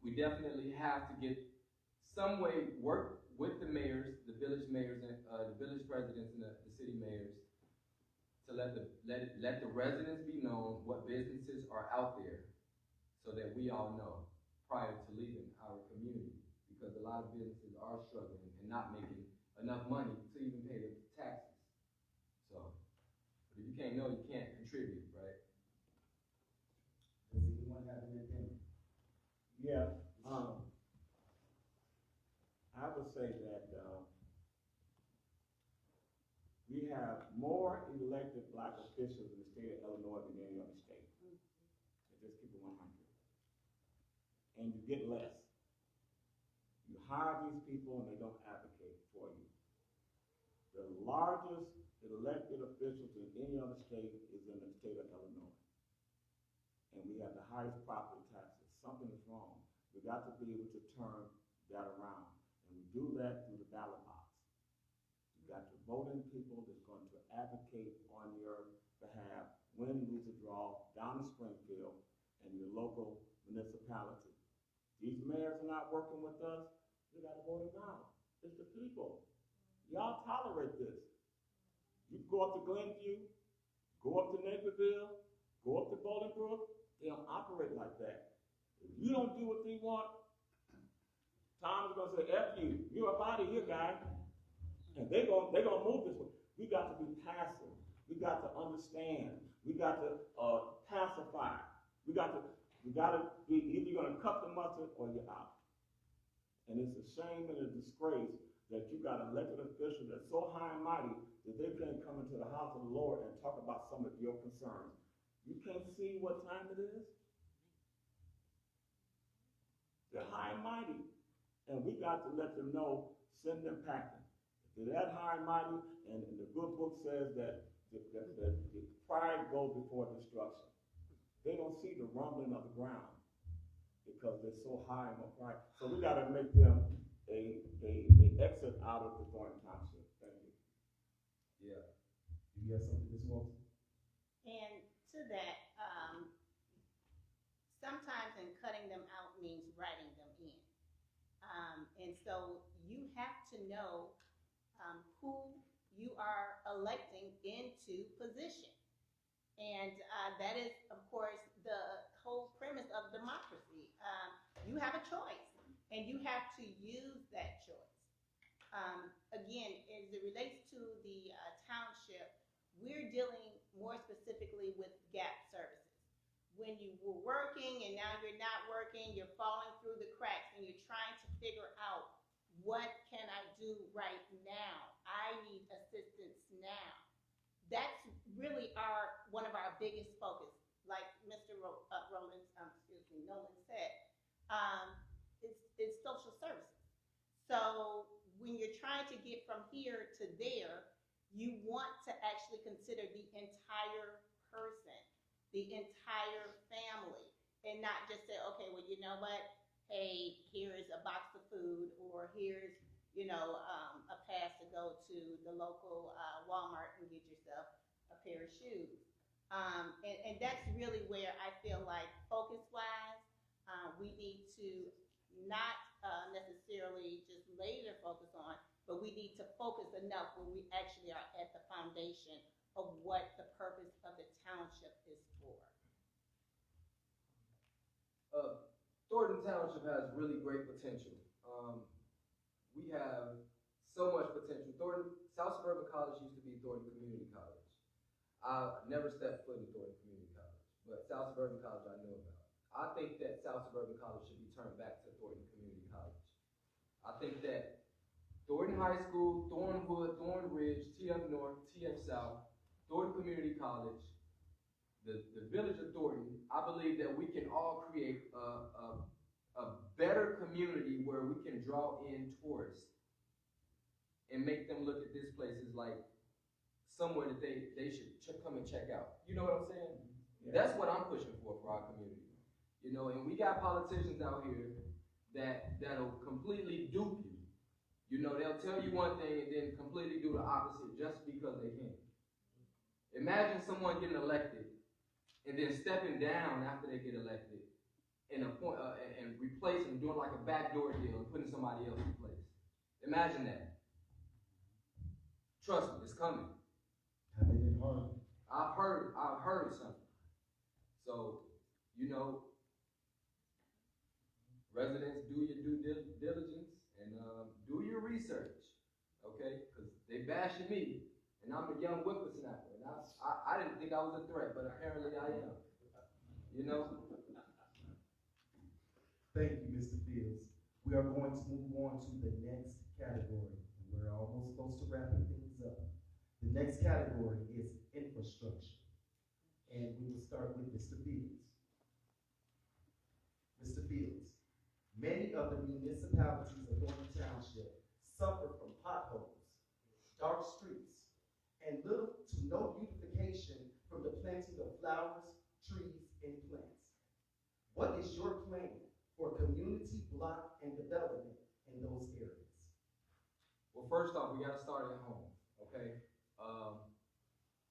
We definitely have to get some way, work with the mayors, the village mayors, and the village presidents and the city mayors to let the residents be known what businesses are out there so that we all know prior to leaving our community, because a lot of businesses are struggling and not making enough money to even pay their taxes. So, but if you can't know, you can't contribute, right? Does anyone have anything? Yeah, I would say that we have more elected black officials in the state of Illinois than any other state. Just keep it 100. And you get less. You hire these people and they don't advocate for you. The largest elected officials in any other state is in the state of Illinois. And we have the highest property taxes. Something is wrong. We got to be able to turn that around. And we do that through the ballot box. You got to vote in people that's going to advocate on your behalf, win, lose, or draw, down in Springfield and your local municipality. These mayors are not working with us. We got to vote them out. It's the people. Y'all tolerate this. You go up to Glenview, go up to Naperville, go up to Bolingbrook. They don't operate like that. If you don't do what they want, Tom's gonna say, F you. You're up out of here, guy. And they're gonna move this way. We got to be passive. We got to understand. We got to pacify. We got to be either you're gonna cut the mustard or you're out. And it's a shame and a disgrace that you got elected officials that's so high and mighty that they can't come into the house of the Lord and talk about some of your concerns. You can't see what time it is? They're high and mighty. And we got to let them know, send them packing. If they're that high and mighty, and the good book says that the pride goes before destruction. They don't see the rumbling of the ground because they're so high and pride. So we got to make them a exit out of the Thornton Township. Thank you. Yeah. You have something, Ms. Walton? And to that, sometimes in cutting them out means writing them in. And so you have to know who you are electing into position. And that is, of course, the whole premise of democracy. You have a choice, and you have to use that choice. Again, as it relates to the township, we're dealing more specifically with gap services. When you were working and now you're not working, you're falling through the cracks and you're trying to figure out what can I do right now? I need assistance now. That's really one of our biggest focus. Like Mr. Nolan said, it's social services. So when you're trying to get from here to there, you want to actually consider the entire person, the entire family, and not just say, okay, well, you know what? Hey, here is a box of food, or here's, a pass to go to the local Walmart and get yourself a pair of shoes. And that's really where I feel like focus-wise, we need to not necessarily just laser focus on, but we need to focus enough when we actually are at the foundation of what the purpose of the township is for. Thornton Township has really great potential. We have so much potential. South Suburban College used to be Thornton Community College. I never stepped foot in Thornton Community College, but South Suburban College I knew about. I think that South Suburban College should be turned back to Thornton Community College. I think that Thornton High School, Thornwood, Thorn Ridge, TF North, TF South, Thornton Community College, the village of Thornton, I believe that we can all create a better community where we can draw in tourists and make them look at this place as like somewhere that they should come and check out. You know what I'm saying? Yeah. That's what I'm pushing for our community. And we got politicians out here that'll completely dupe you. They'll tell you one thing and then completely do the opposite just because they can. Imagine someone getting elected and then stepping down after they get elected and replacing, doing like a backdoor deal and putting somebody else in place. Imagine that. Trust me, it's coming. Happened in Harvey. I've heard something. So, residents, do your due diligence and do your research, okay? Because they bashing me, and I'm a young whippersnapper, and I didn't think I was a threat, but apparently I am. Thank you, Mr. Fields. We are going to move on to the next category. We're almost close to wrapping things up. The next category is infrastructure. And we will start with Mr. Fields. Mr. Fields, many of the municipalities of Thornton Township suffer from potholes, dark streets, and little to no beautification from the planting of flowers, trees, and plants. What is your plan for community block and development in those areas? Well, first off, we got to start at home, okay?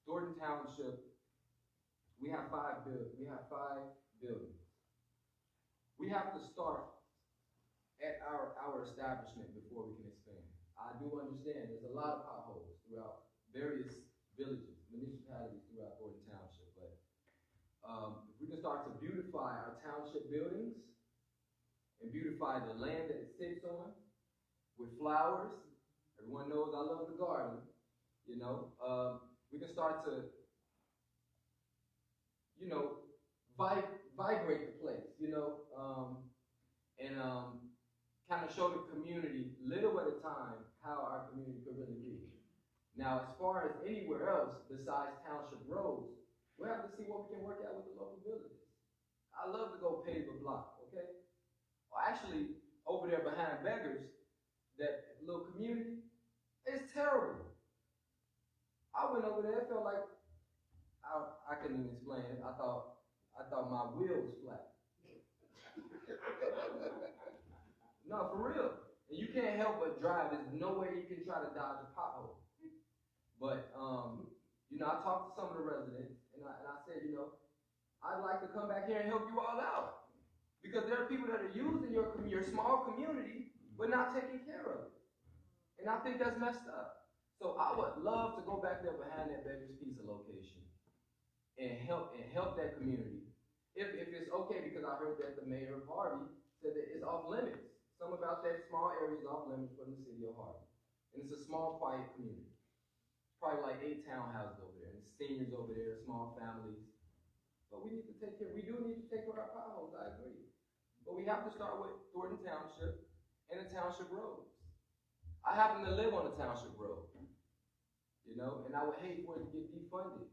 Thornton Township, we have 5 buildings. We have to start at our establishment before we can expand. I do understand there's a lot of potholes throughout various villages, municipalities throughout Thornton Township, but if we can start to beautify our township buildings and beautify the land that it sits on with flowers. Everyone knows I love the garden, we can start to, vibrate the place, and kind of show the community, little at a time, how our community could really be. Now, as far as anywhere else besides township roads, we'll have to see what we can work out with the local villages. I love to go pave a block, okay? Well, actually, over there behind Beggars, that little community, it's terrible. I went over there, it felt like, I couldn't even explain it. I thought my wheel was flat. No, for real. And you can't help but drive. There's no way you can try to dodge a pothole. But, I talked to some of the residents, and I said, I'd like to come back here and help you all out. Because there are people that are using your small community, but not taking care of it. And I think that's messed up. So I would love to go back there behind that Beggars Pizza location and help that community. If it's okay, because I heard that the mayor of Harvey said that it's off limits. Some about that small area is off limits from the city of Harvey. And it's a small, quiet community. It's probably like 8 townhouses over there, and seniors over there, small families. But we do need to take care of our potholes, I agree. But we have to start with Thornton Township and the township roads. I happen to live on a township road, you know, and I would hate for it to get defunded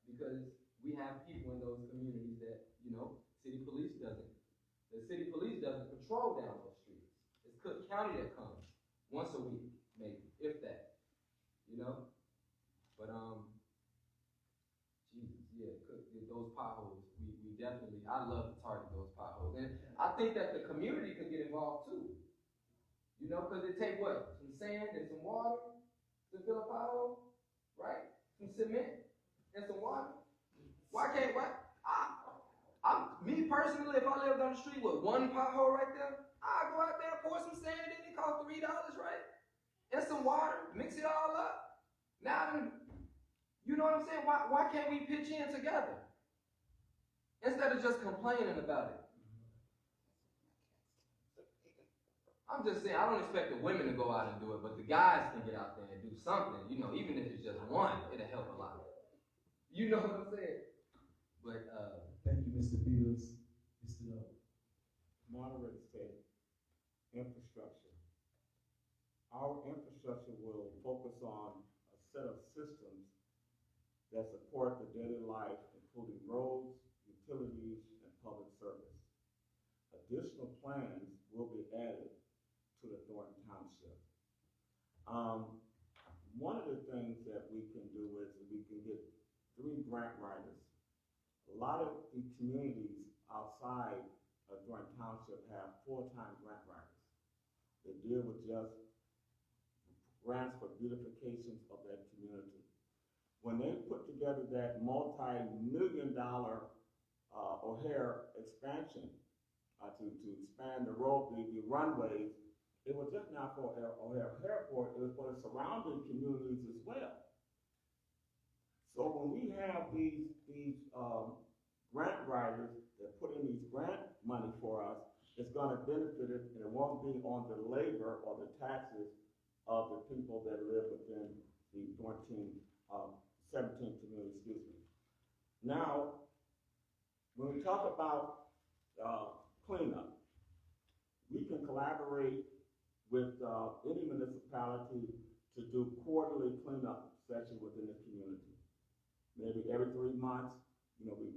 because we have people in those communities that, you know, city police doesn't. The city police doesn't patrol down those streets. It's Cook County that comes once a week, maybe, if that, you know. But Jesus, yeah, those potholes, we definitely, I love to target those potholes, and I think that the community could get involved too. You know, because it take what? Some sand and some water to fill a pothole, right? Some cement and some water. Why can't, me personally, if I lived on the street with one pothole right there, I'd go out there and pour some sand in it, cost $3, right? And some water, mix it all up. Now, you know what I'm saying? Why can't we pitch in together? Instead of just complaining about it. I'm just saying, I don't expect the women to go out and do it, but the guys can get out there and do something, you know, even if it's just one, it'll help a lot. You know what I'm saying? But, Thank you, Mr. Fields. Mr. Nolan. Moderator said, infrastructure. Our infrastructure will focus on a set of systems that support the daily life, including roads, utilities, and public service. Additional plans will be added to the Thornton Township. One of the things that we can do is we can get 3 grant writers. A lot of the communities outside of Thornton Township have full-time grant writers. They deal with just grants for beautifications of that community. When they put together that multi-million-dollar O'Hare expansion to expand the road, the runways, it was just not for O'Hare Airport, it was for the surrounding communities as well. So when we have these grant writers that put in these grant money for us, it's going to benefit it, and it won't be on the labor or the taxes of the people that live within the 17 community, excuse me. Now, when we talk about cleanup, we can collaborate with any municipality to do quarterly cleanup session within the community. Maybe every 3 months, you know, the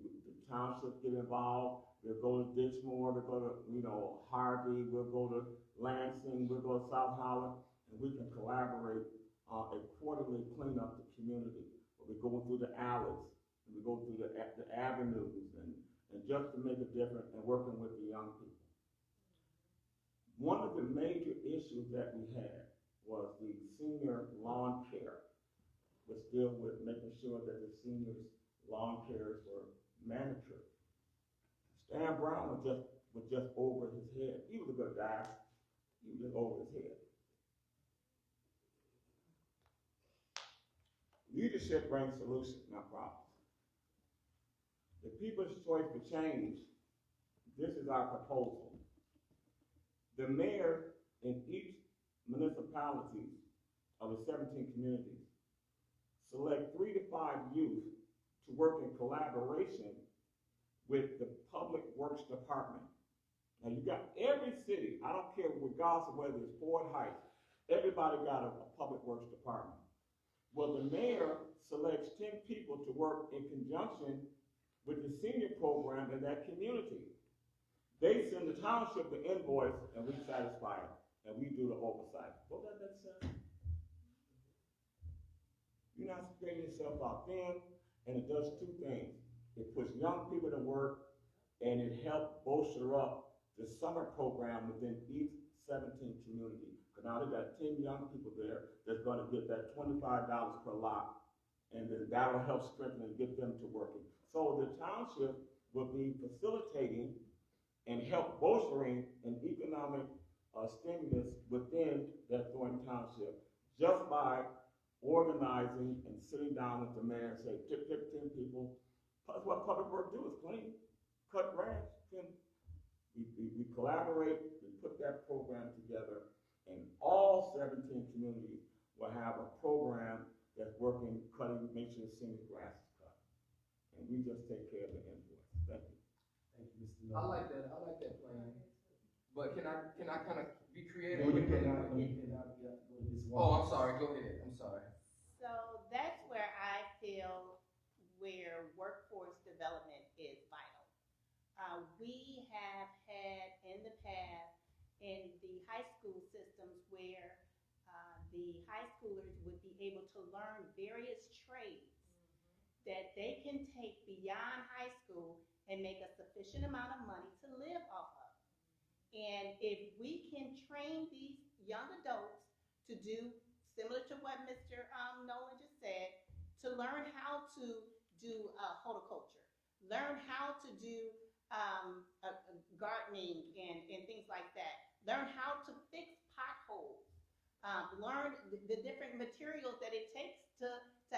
township get involved. We'll go to Ditchmore, we'll go to, you know, Harvey, we'll go to Lansing, we'll go to South Holland, and we can collaborate a quarterly clean up the community. Where we go through the alleys, and we go through the avenues, and just to make a difference and working with the young people. One of the major issues that we had was the senior lawn care, which deal with making sure that the seniors' lawn cares were manicured. Stan Brown was just over his head. He was a good guy. He was just over his head. Leadership brings solutions, not problems. The people's choice for change, this is our proposal. The mayor in each municipality of the 17 communities select 3 to 5 youth to work in collaboration with the Public Works Department. Now you got every city, I don't care regardless of whether it's Ford Heights, everybody got a Public Works Department. Well, the mayor selects 10 people to work in conjunction with the senior program in that community. They send the township the invoice and we satisfy it, and we do the oversight. Well, that makes sense. You're not spreading yourself out thin, and it does 2 things. It puts young people to work, and it helps bolster up the summer program within each 17 community. Because now they got 10 young people there that's going to get that $25 per lot, and then that'll help strengthen and get them to working. So the township will be facilitating and help bolstering an economic stimulus within that Thornton Township just by organizing and sitting down with the mayor and say, pick 10 people. That's what public work do, is clean, cut grass. We collaborate, we put that program together, and all 17 communities will have a program that's working, cutting, make sure the senior grass is cut. And we just take care of the invoice. Thank you. Thank you, Mr. I Nolan. like that plan. But can I kind of be creative? No, you cannot, yeah, go to this Oh, I'm sorry, go ahead, I'm sorry. So that's where I feel where workforce development is vital. We have had in the past in the high school systems where the high schoolers would be able to learn various trades that they can take beyond high school and make a sufficient amount of money to live off of. And if we can train these young adults to do similar to what Mr. Nolan just said, to learn how to do horticulture, learn how to do gardening and things like that, learn how to fix potholes, learn the different materials that it takes to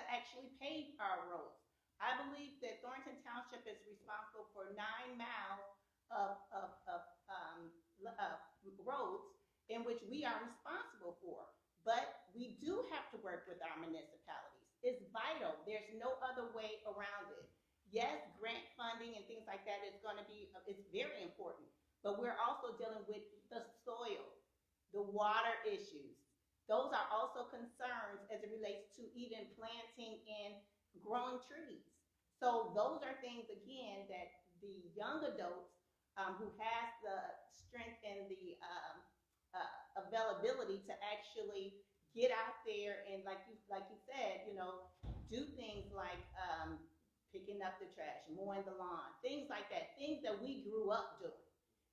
actually pave our roads. I believe that Thornton Township is responsible for 9 miles of roads in which we are responsible for. But we do have to work with our municipalities. It's vital. There's no other way around it. Yes, grant funding and things like that is going to be, it's very important. But we're also dealing with the soil, the water issues. Those are also concerns as it relates to even planting and growing trees. So those are things, again, that the young adults who has the strength and the availability to actually get out there and, like you said, do things like picking up the trash, mowing the lawn, things like that, things that we grew up doing.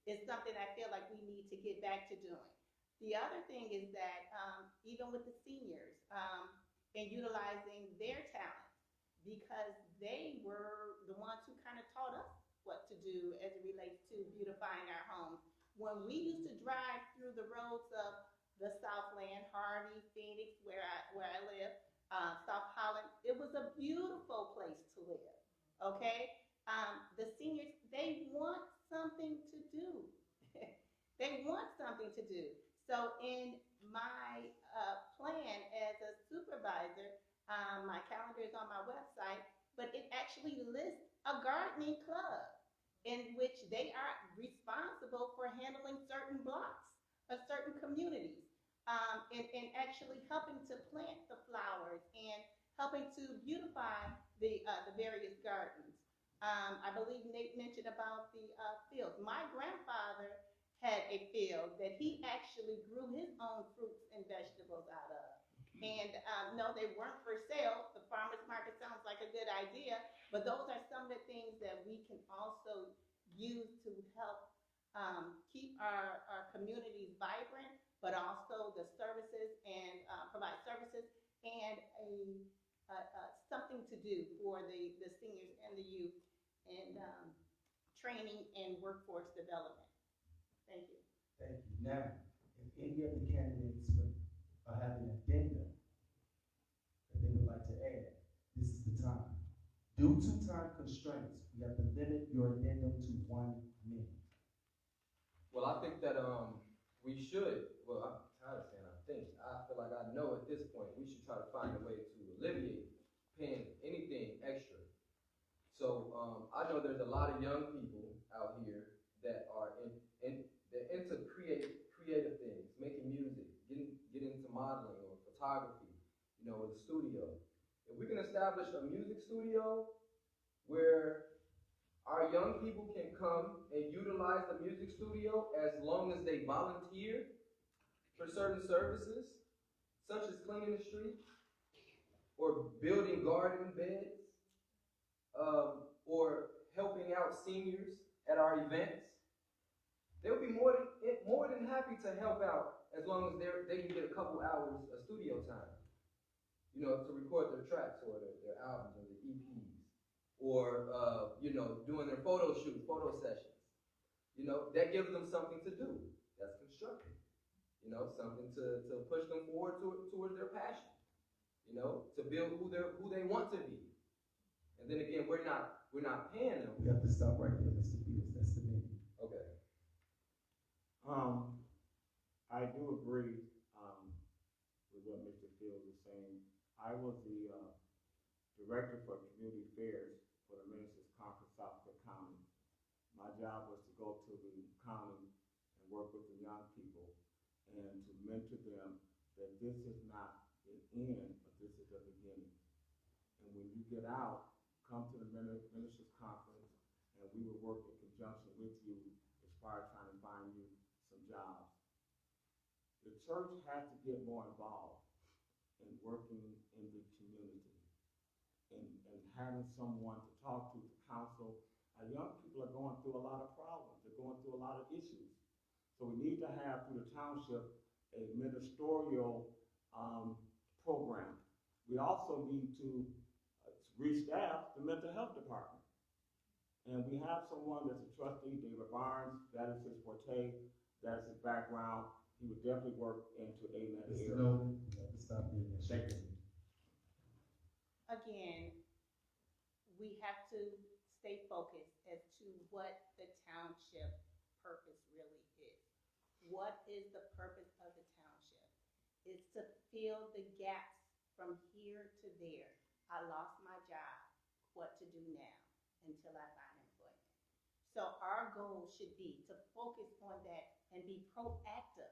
Is something I feel like we need to get back to doing. The other thing is that even with the seniors and utilizing their talents, because they were the ones who kind of taught us what to do as it relates to beautifying our homes. When we used to drive through the roads of the Southland, Harvey, Phoenix, where I live, South Holland, it was a beautiful place to live, okay? The seniors, they want something to do. They want something to do. So in my plan as a supervisor, my calendar is on my website, but it actually lists a gardening club in which they are responsible for handling certain blocks of certain communities, and actually helping to plant the flowers and helping to beautify the various gardens. I believe Nate mentioned about the fields. My grandfather had a field that he actually grew his own fruits and vegetables out of. And no, they weren't for sale. The farmer's market sounds like a good idea, but those are some of the things that we can also use to help keep our communities vibrant, but also the services and provide services and something to do for the seniors and the youth and training and workforce development. Thank you. Thank you. Now, if any of the candidates have an addendum that they would like to add, this is the time. Due to time constraints, you have to limit your addendum to 1 minute. Well, I think that we should, well, I'm tired of saying I think, I feel like I know at this point, we should try to find a way to alleviate paying anything extra. So I know there's a lot of young people out here that are they're into creative things, making music, getting into modeling or photography, with a studio. If we can establish a music studio where our young people can come and utilize the music studio as long as they volunteer for certain services, such as cleaning the streets, or building garden beds, or helping out seniors at our events, they'll be more than happy to help out as long as they can get a couple hours of studio time, to record their tracks or their albums or their EPs, or doing their photo sessions. That gives them something to do. That's constructive. Something to push them forward towards their passion. To build who they want to be. And then again, we're not paying them. We have to stop right there, Mr. Fields. That's the minute. Okay. I do agree with what Mr. Fields is saying. I was the director for community affairs for the Ministers Conference South Cook County. My job was to go to the county and work with the young people and to mentor them that this is not an end, but this is the beginning. And when you get out, come to the ministers' conference, and we will work in conjunction with you as far as trying to find you some jobs. The church has to get more involved in working in the community and having someone to talk to counsel. Our young people are going through a lot of problems. They're going through a lot of issues. So we need to have, through the township, a ministerial program. We also need to restaff the mental health department. And we have someone that's a trustee, David Barnes, that is his forte, that is his background. He would definitely work into that area. Mr. Nolan, you have to stop being there. Thank you. Again, we have to stay focused as to what the township purpose really is. What is the purpose of the township? It's to fill the gaps from here to there. I lost my job. What to do now until I find employment? So our goal should be to focus on that and be proactive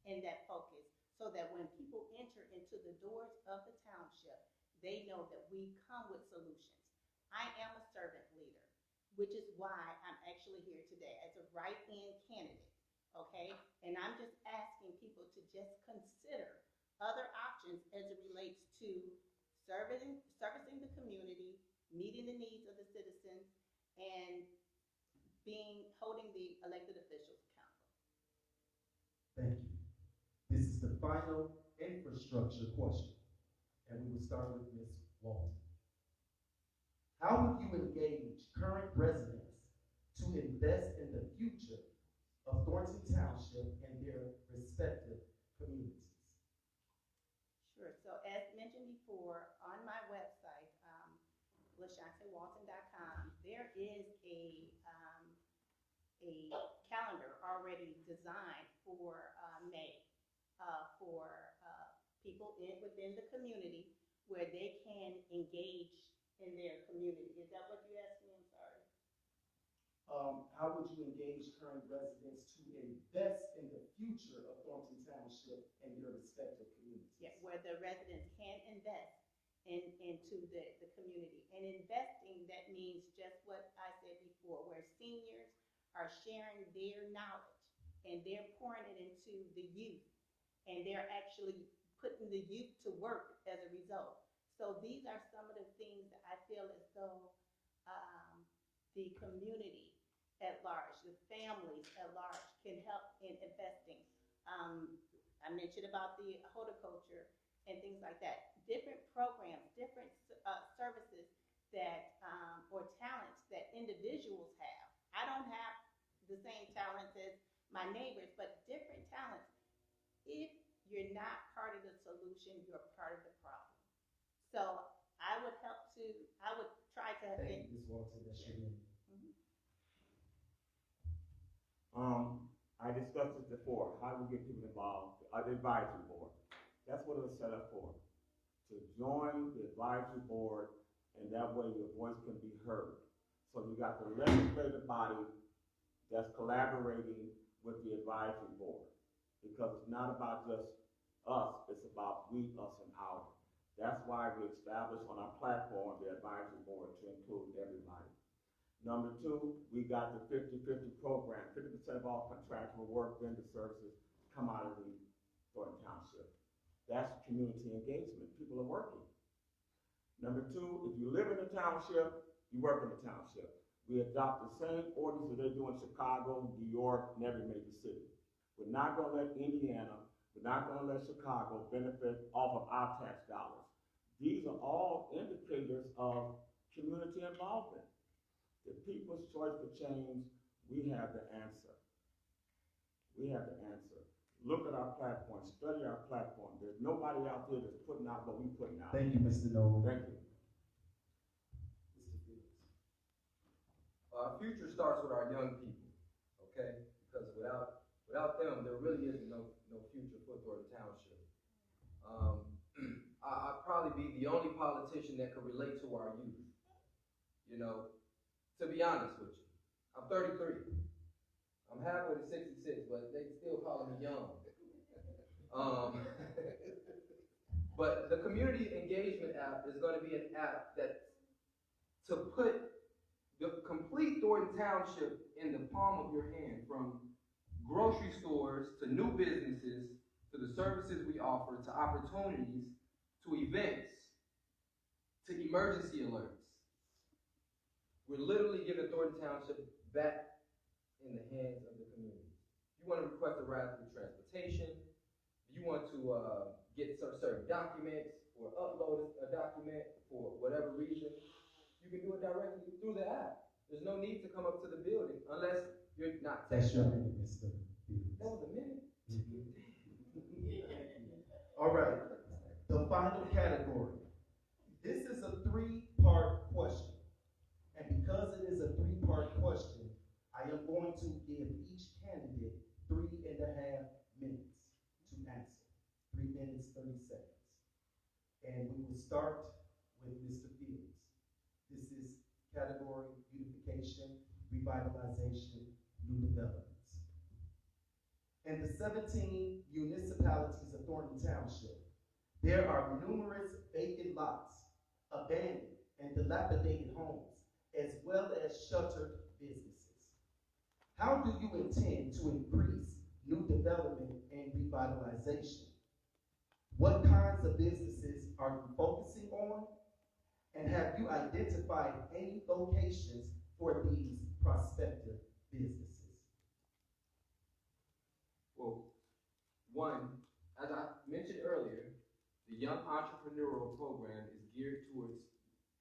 in that focus so that when people enter into the doors of the township, they know that we come with solutions. I am a servant leader, which is why I'm actually here today as a write-in candidate, okay? And I'm just asking people to just consider other options as it relates to servicing the community, meeting the needs of the citizens, and holding the elected officials accountable. Thank you. This is the final infrastructure question, and we will start with Ms. Walton. How would you engage current residents to invest in the future of Thornton Township and their respective communities? Sure. So as mentioned before, on my website, LashunteWalton.com, there is a calendar already designed for May for people within the community where they can engage in their community. Is that what you asked me? I'm sorry. How would you engage current residents to invest in the future of Thornton Township and their respective communities? Yeah, where the residents can invest into the community. And investing, that means just what I said before, where seniors are sharing their knowledge and they're pouring it into the youth, and they're actually putting the youth to work as a result. So these are some of the things that I feel as though the community at large, the families at large, can help in investing. I mentioned about the horticulture and things like that. Different programs, different services that, or talents that individuals have. I don't have the same talents as my neighbors, but different talents. If you're not part of the solution, you're part of the problem. So I would try to. Thank you, Ms. Walton. That's your name. I discussed this before. How do we get people involved? The advisory board. That's what it was set up for. To join the advisory board, and that way your voice can be heard. So you got the legislative body that's collaborating with the advisory board. Because it's not about just us, it's about we, us, and our. That's why we established on our platform the advisory board to include everybody. Number two, we got the 50-50 program. 50% of all contractual work, vendor services come out of the Thornton Township. That's community engagement. People are working. Number two, if you live in the township, you work in the township. We adopt the same orders that they do in Chicago, New York, and every major city. We're not going to let Indiana, we're not going to let Chicago benefit off of our tax dollars. These are all indicators of community involvement. The People's Choice for Change, we have the answer. We have the answer. Look at our platform, study our platform. There's nobody out there that's putting out what we're putting out. Thank you, Mr. Nolan. Thank you. Mr. Fields. Our future starts with our young people, okay? Because without them, there really is no future for Thornton Township. I'd probably be the only politician that could relate to our youth. You know, to be honest with you, I'm 33. I'm halfway to 66, but they still calling me young. But the community engagement app is going to be an app that to put the complete Thornton Township in the palm of your hand, from grocery stores to new businesses to the services we offer to opportunities to events to emergency alerts. We're literally giving Thornton Township back in the hands of the community. If you want to request a ride through transportation, if you want to get certain documents or upload a document for whatever reason, you can do it directly through the app. There's no need to come up to the building unless you're not. That's your minute, Mr. That was a minute. All right, the final category. This is a three-part question. And because it is a three-part question, I am going to give each candidate 3.5 minutes to answer. 3 minutes, 30 seconds. And we will start with Mr. Fields. This is category beautification, revitalization, new developments. In the 17 municipalities of Thornton Township, there are numerous vacant lots, abandoned and dilapidated homes, as well as shuttered businesses. How do you intend to increase new development and revitalization? What kinds of businesses are you focusing on? And have you identified any locations for these prospective businesses? Well, one, as I mentioned earlier, the Young Entrepreneurial Program is geared towards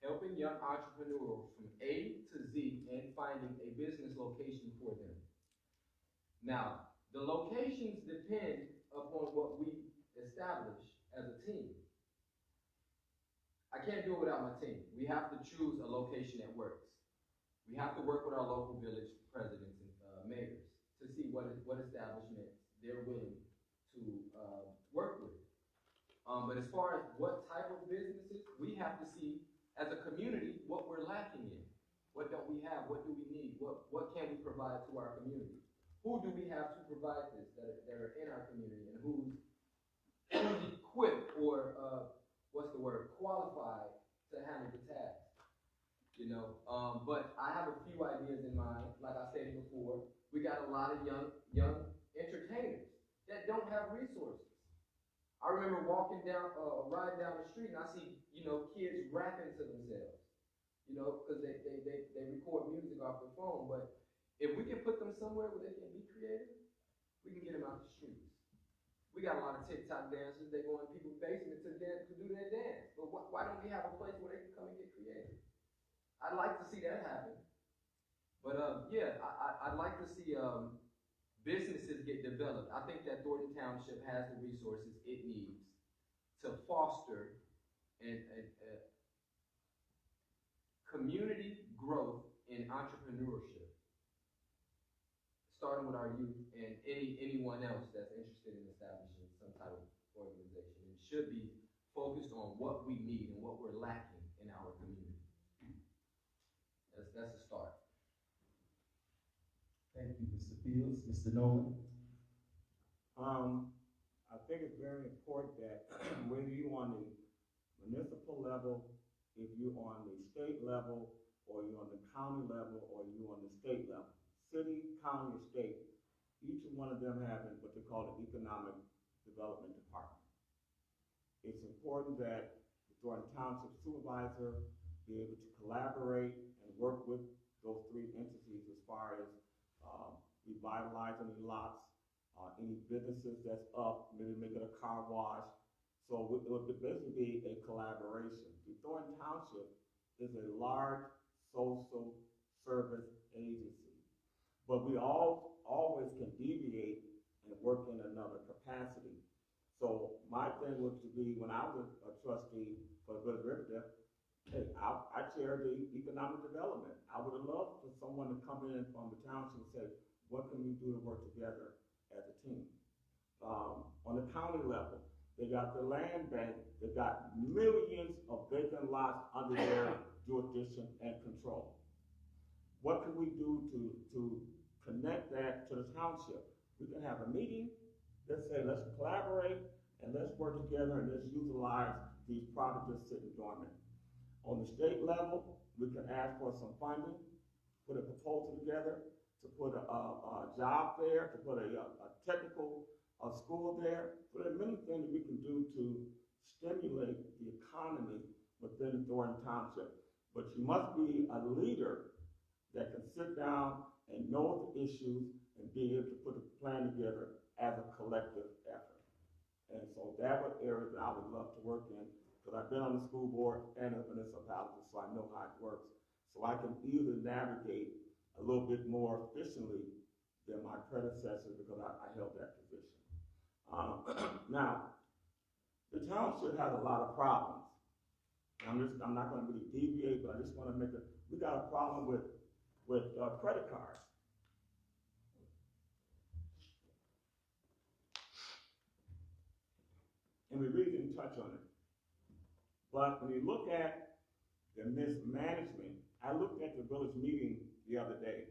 helping young entrepreneurs from A to Z and finding a business location for them. Now, the locations depend upon what we establish as a team. I can't do it without my team. We have to choose a location that works. We have to work with our local village presidents and mayors to see what establishments they're willing to work with. But as far as what type of businesses, we have to see as a community what we're lacking in. What don't we have? What do we need? What can we provide to our community? Who do we have to provide this that are in our community, and who's equipped or qualified to handle the task? But I have a few ideas in mind. Like I said before, we got a lot of young entertainers that don't have resources. I remember riding down the street, and I see, kids rapping to themselves, because they record music off their phone. But if we can put them somewhere where they can be creative, we can get them out the streets. We got a lot of TikTok dancers. They go in people's basements to do their dance. But why don't we have a place where they can come and get creative? I'd like to see that happen. But I'd like to see businesses get developed. I think that Thornton Township has the resources it needs to foster and community growth in entrepreneurship, starting with our youth and anyone else that's interested in establishing some type of organization. It should be focused on what we need and what we're lacking in our community. That's a start. Thank you, Mr. Fields. Mr. Nolan? I think it's very important that whether you're on the municipal level, if you're on the state level, or you're on the county level, or you're on the state level, city, county, or state, each one of them have what they call an economic development department. It's important that the Thornton Township supervisor be able to collaborate and work with those three entities as far as revitalizing the lots, any businesses that's up, maybe making a car wash. So it would basically be a collaboration. The Thornton Township is a large social service agency, but we always can deviate and work in another capacity. So my thing was to be, when I was a trustee for Good Riverdale, hey, I chair the economic development. I would have loved for someone to come in from the township and say, what can we do to work together as a team? On the county level, they got the land bank. They got millions of vacant lots under their jurisdiction and control. What can we do to connect that to the township? We can have a meeting Let's say, let's collaborate and let's work together and let's utilize these projects that sitting dormant. On the state level, we can ask for some funding, put a proposal together to put a job there, to put a technical school there. So there are many things that we can do to stimulate the economy within Thornton Township. But you must be a leader that can sit down and know the issues and be able to put a plan together as a collective effort. And so that was areas that I would love to work in, because I've been on the school board and a municipality, so I know how it works. So I can easily navigate a little bit more efficiently than my predecessor, because I held that position. Now, the township has a lot of problems. I'm not going to really deviate, but I just want to we got a problem with credit cards. And we really didn't touch on it. But when you look at the mismanagement, I looked at the village meeting the other day.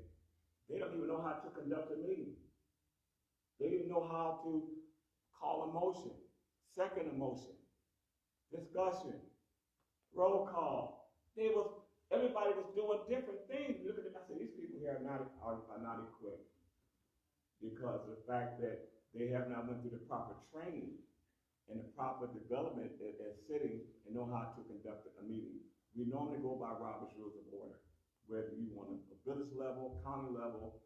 They don't even know how to conduct a meeting. They didn't know how to call a motion, second a motion, discussion, roll call. Everybody was doing different things. Look at it, I said, these people here are not equipped, because of the fact that they have not went through the proper training and the proper development as sitting and know how to conduct a meeting. We normally go by Robert's Rules of Order, whether you want a village level, county level,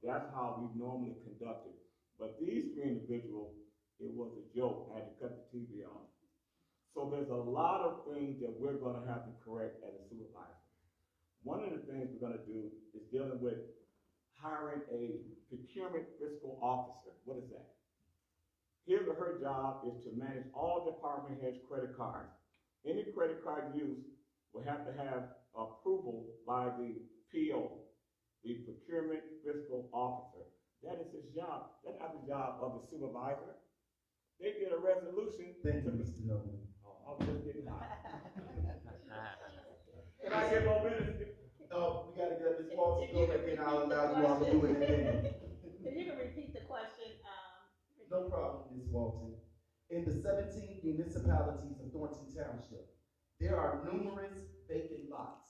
that's how we normally conduct it. But these three individuals, it was a joke. I had to cut the TV on. So there's a lot of things that we're going to have to correct as a supervisor. One of the things we're going to do is dealing with hiring a procurement fiscal officer. What is that? His or her job is to manage all department heads' credit cards. Any credit card used will have to have approval by the PO, the procurement fiscal officer. That is his job. That's not the job of the supervisor. They did a resolution. Thank you, Mr. Nolan. I'm just getting hot. Can I get more minutes? Oh, we gotta get Ms. Walton go, and then I'll allow you all to do it again. If you can repeat the question, No problem, Ms. Walton. In the 17 municipalities of Thornton Township, there are numerous vacant lots,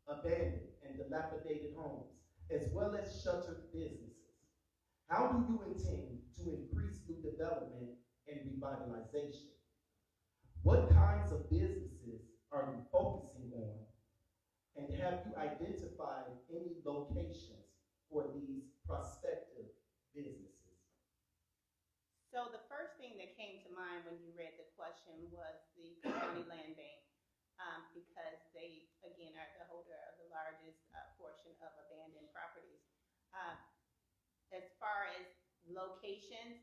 abandoned and dilapidated homes, as well as shuttered businesses. How do you intend to increase new development and revitalization? What kinds of businesses are you focusing on? And have you identified any locations for these prospective businesses? so the first thing that came to mind when you read the question was the county land bank, because they, again, are the holder of the largest portion of abandoned properties. As far as locations,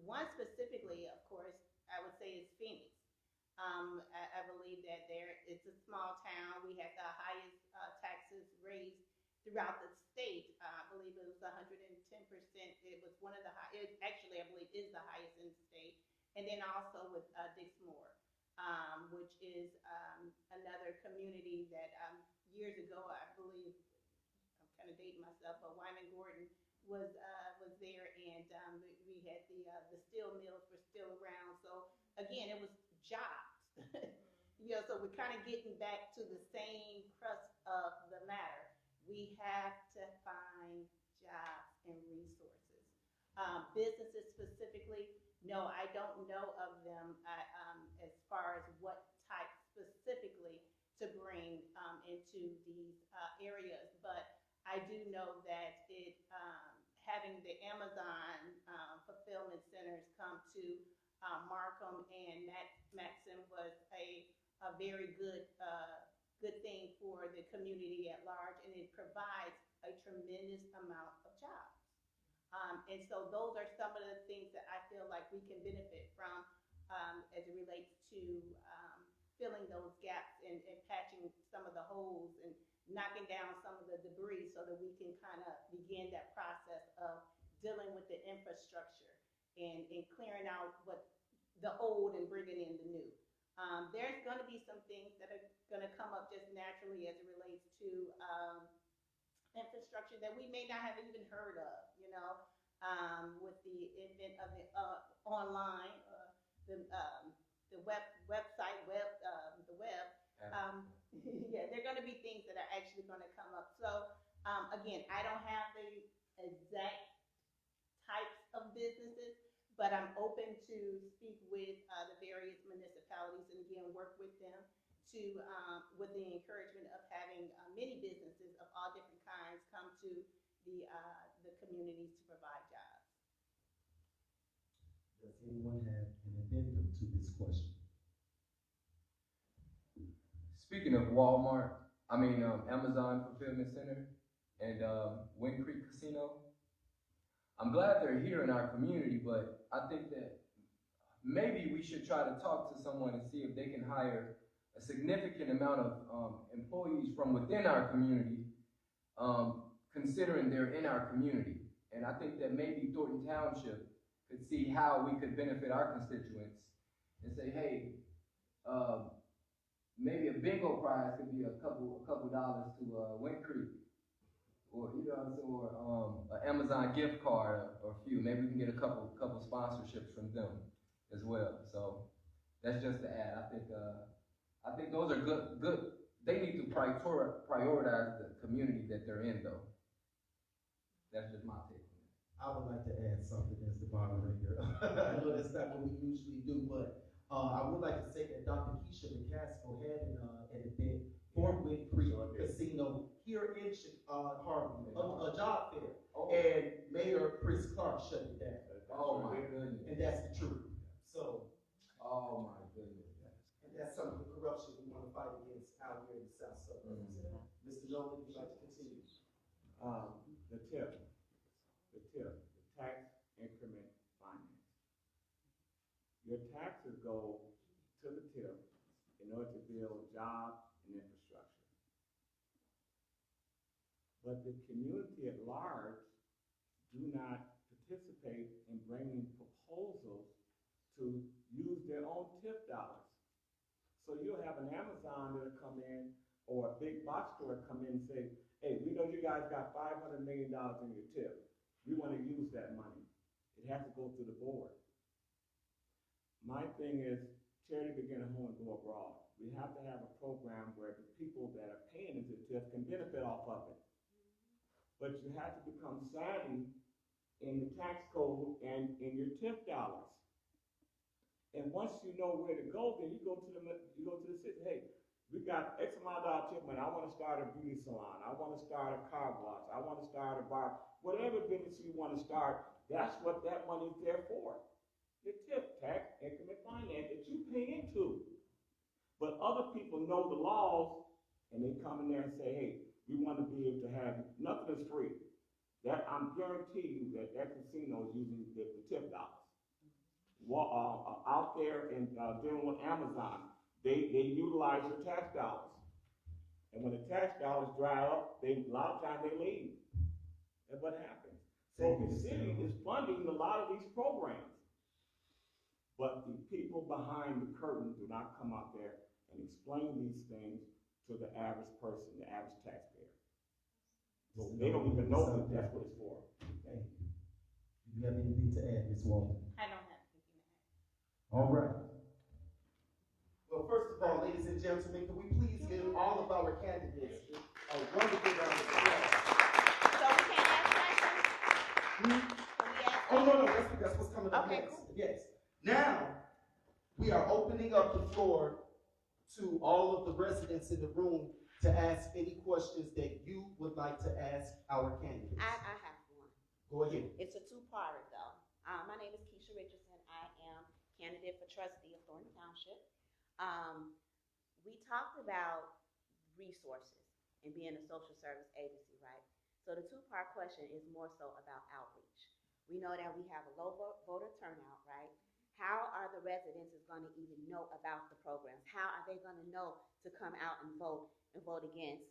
one specifically, of course, I would say is Phoenix. I believe that it's a small town. We had the highest taxes raised throughout the state. I believe it was 110%. It was one of the highest, actually, I believe is the highest in the state. And then also with Dixmoor, which is another community that years ago, I believe, I'm kind of dating myself, but Wyman Gordon was there, and we had the steel mills were still around. So again, it was jobs. So we're kind of getting back to the same crust of the matter. We have to find jobs and resources. Businesses specifically, no, I don't know of them as far as what type specifically to bring into these areas, but I do know that having the Amazon fulfillment centers come to Markham and Maxim was a very good thing for the community at large, and it provides a tremendous amount of jobs. And so those are some of the things that I feel like we can benefit from as it relates to filling those gaps and patching some of the holes and knocking down some of the debris so that we can kind of begin that process of dealing with the infrastructure and clearing out what the old and bringing in the new. There's going to be some things that are going to come up just naturally as it relates to infrastructure that we may not have even heard of, with the advent of the online, the website, the web. Yeah, there are going to be things that are actually going to come up. So again, I don't have the exact types of businesses, but I'm open to speak with the various municipalities and again work with them to, with the encouragement of having many businesses of all different kinds come to the communities to provide jobs. Does anyone have an addendum to this question? Speaking of Walmart, Amazon Fulfillment Center and Wind Creek Casino, I'm glad they're here in our community, but I think that maybe we should try to talk to someone and see if they can hire a significant amount of employees from within our community, considering they're in our community. And I think that maybe Thornton Township could see how we could benefit our constituents and say, hey, maybe a bingo prize could be a couple dollars to Wind Creek, or or an Amazon gift card or a few. Maybe we can get a couple sponsorships from them as well. So that's just to add. I think those are good. They need to prioritize the community that they're in, though. That's just my take on it. I would like to add something as the moderator. I know that's not what we usually do, but I would like to say that Dr. Keisha McCaskill had an event for Wind Creek Casino here in Harvey, a job fair, and Mayor Chris Clark shut it down. Oh my goodness. And that's the truth. So, Oh my goodness. and that's some of the corruption we want to fight against out here in the South Suburbs. Mr. Nolan, would you like to continue? The tax increment finance. Your taxes go to the tip in order to build jobs and infrastructure. But the community at large do not participate in bringing proposals to use their own tip dollars. So you'll have an Amazon that'll come in, or a big box store come in and say, hey, we know you guys got $500 million in your tip. We want to use that money. It has to go through the board. My thing is, charity begin at home and go abroad. We have to have a program where the people that are paying into the tip can benefit off of it. But you have to become savvy in the tax code and in your tip dollars. And once you know where to go, then you go to the city. Hey, we got X amount of tip money. I want to start a beauty salon. I want to start a car wash. I want to start a bar. Whatever business you want to start, that's what that money is there for. The tip, tax, increment finance that you pay into. But other people know the laws, and they come in there and say, hey, we want to be able to have, nothing is free. That, I'm guarantee you that casino is using the tip dollars. Out there and dealing with Amazon, they utilize your tax dollars. And when the tax dollars dry up, a lot of times they leave. And what happens? So the city is funding a lot of these programs. But the people behind the curtain do not come out there and explain these things to the average person, the average taxpayer. So they don't even know that that's what it's for. Thank you. Do you have anything to add, Ms. Walton? I don't have anything to add. All right. Well, first of all, ladies and gentlemen, can we please give all of our candidates a wonderful round of applause? So we can't ask questions? Can we ask Oh, no, questions? that's what's coming up Okay, next. cool. Yes. Now, we are opening up the floor to all of the residents in the room to ask any questions that you would like to ask our candidates. I have one. Go ahead. It's a two-parter though. My name is Keisha Richardson. I am candidate for trustee of Thornton Township. We talked about resources and being a social service agency, right? So the two-part question is more so about outreach. We know that we have a low voter turnout, right? How are the residents going to even know about the programs? How are they going to know to come out and vote against,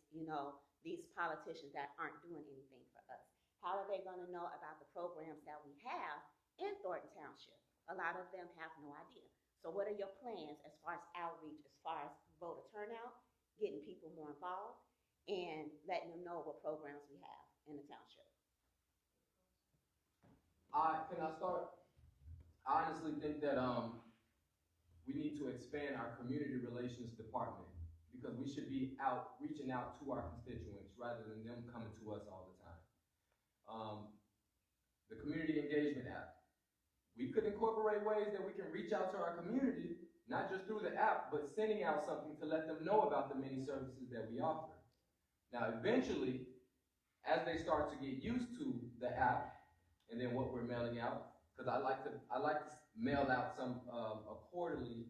these politicians that aren't doing anything for us? How are they going to know about the programs that we have in Thornton Township? A lot of them have no idea. So what are your plans as far as outreach, as far as voter turnout, getting people more involved, and letting them know what programs we have in the township? Can I start? I honestly think that we need to expand our community relations department because we should be reaching out to our constituents rather than them coming to us all the time. The community engagement app. We could incorporate ways that we can reach out to our community, not just through the app, but sending out something to let them know about the many services that we offer. Now, eventually, as they start to get used to the app and then what we're mailing out, because I like to mail out a quarterly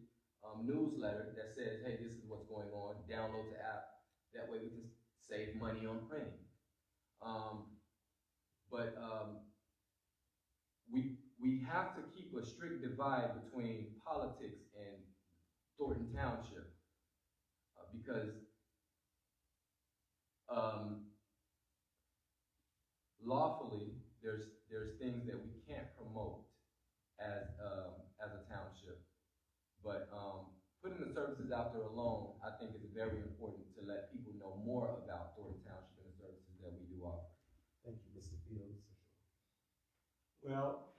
newsletter that says, hey, this is what's going on. Download the app. That way we can save money on printing. We have to keep a strict divide between politics and Thornton Township because lawfully there's things that we can't promote as a township, but putting the services out there alone, I think is very important to let people know more about Thornton Township and the services that we do offer. Thank you, Mr. Fields. Well,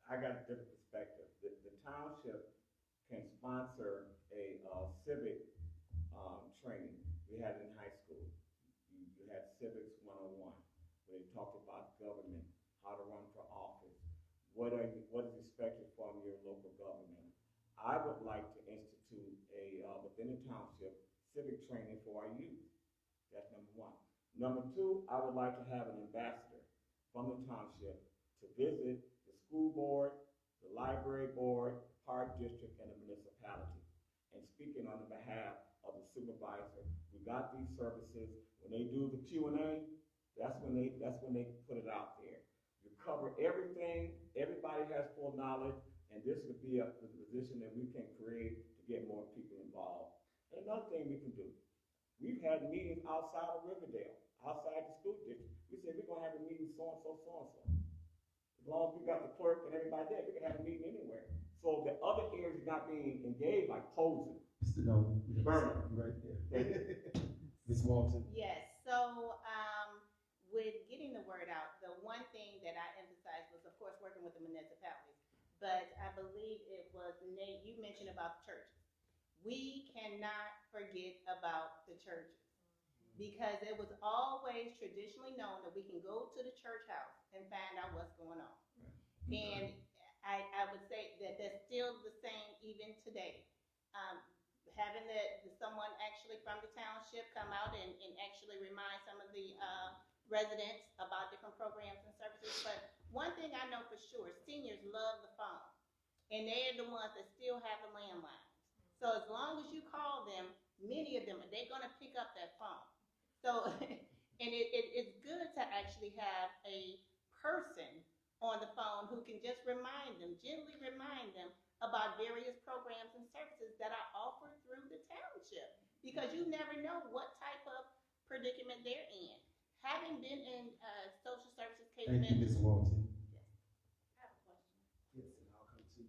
I got a different perspective. The township can sponsor a civic training. We had it in high school. You had Civics 101, where they talked about government, how to run for office, what is expected from your local government. I would like to institute within the township, civic training for our youth. That's number one. Number two, I would like to have an ambassador from the township to visit the school board, the library board, park district, and the municipality. And speaking on the behalf of the supervisor, we got these services. When they do the Q&A, that's when they put it out there. You cover everything, everybody has full knowledge, and this would be a position that we can create to get more people involved. And another thing we can do, we've had meetings outside of Riverdale, outside the school district. We said we're gonna have a meeting so-and-so, so-and-so. As long as we got the clerk and everybody there, we can have a meeting anywhere. So the other areas are not being engaged, like Posey. Mr. Nolan, Burner. right there. Ms. Walton. Yes, so with getting the word out, the one thing that I emphasized was, of course, working with the municipalities. But I believe it was Nate, you mentioned about the churches. We cannot forget about the churches because it was always traditionally known that we can go to the church house and find out what's going on. And I would say that that's still the same even today. Having someone actually from the township come out and actually remind some of the residents about different programs and services. But one thing I know for sure, seniors love the phone. And they're the ones that still have the landlines. So as long as you call them, many of them, they're gonna pick up that phone. So, and it's good to actually have a person on the phone who can just gently remind them about various programs and services that are offered through the township. Because you never know what type of predicament they're in. Having been in social services case Thank you, Ms. Walton. Yes. I have a question. Yes, and I'll come to you.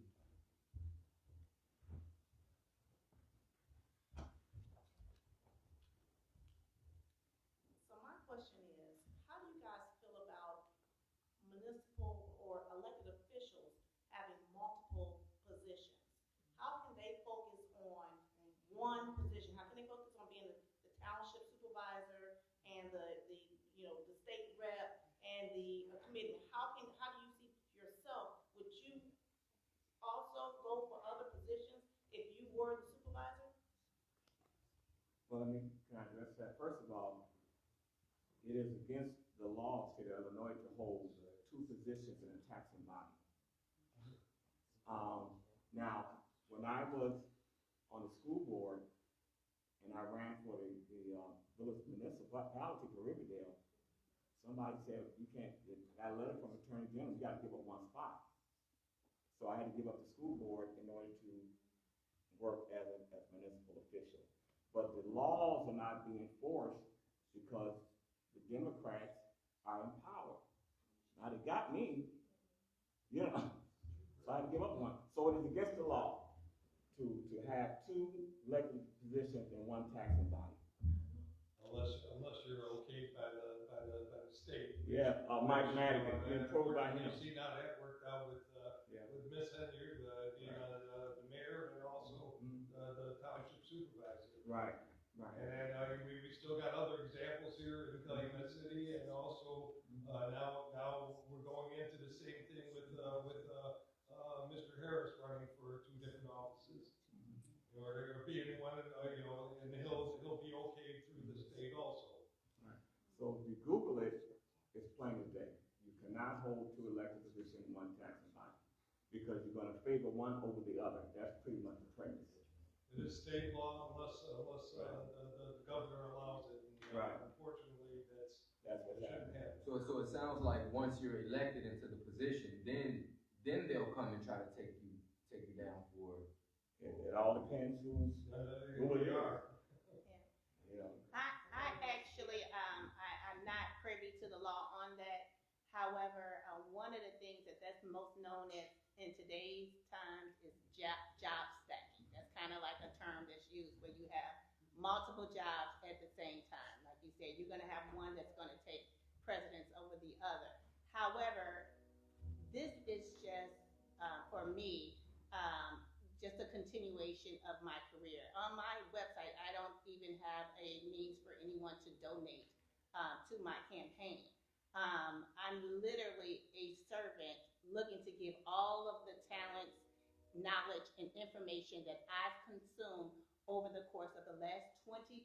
So my question is, how do you guys feel about municipal or elected officials having multiple positions? How can they focus on one position? How can they focus on being the township supervisor and the state rep and the committee? How do you see yourself? Would you also go for other positions if you were the supervisor? Well, can I address that? First of all, it is against the law of the state of Illinois to hold two positions in a taxing body. Now, when I was on the school board and I ran for the village municipality for Riverdale, somebody said, you can't, I got a letter from Attorney General, you gotta give up one spot. So I had to give up the school board in order to work as a municipal official. But the laws are not being enforced because the Democrats are in power. Now they got me, so I had to give up one. So it is against the law to have two elected positions in one taxing body. Unless you're okayed by the state. Yeah, Mike Madigan, been told by him. You see how that worked out with, Yeah. with Miss Henyard, being, the mayor and also, the township supervisor. Right, right. And, we still got other examples here in Calumet City, and also, now we're going into the same thing with Mr. Harris running for 2 different offices. Or being one, and he'll be okay through the state also. Right. So if you Google it, it's plain as day. You cannot hold 2 elected positions in one taxing body, because you're gonna favor one over the other. That's pretty much the premise. It is state law unless the governor allows it. And, Right. Unfortunately, That's what shouldn't happened. happen. So it sounds like once you're elected into the position, then they'll come and try to take you down for. It all depends who We you are. You know. I actually, I'm not privy to the law on that. However, one of the things that's most known as in today's times is job stacking. That's kind of like a term that's used where you have multiple jobs at the same time. Like you said, you're gonna have one that's gonna take precedence over the other. However, this is just, for me, just a continuation of my career. On my website, I don't even have a means for anyone to donate to my campaign. I'm literally a servant looking to give all of the talents, knowledge, and information that I've consumed over the course of the last 25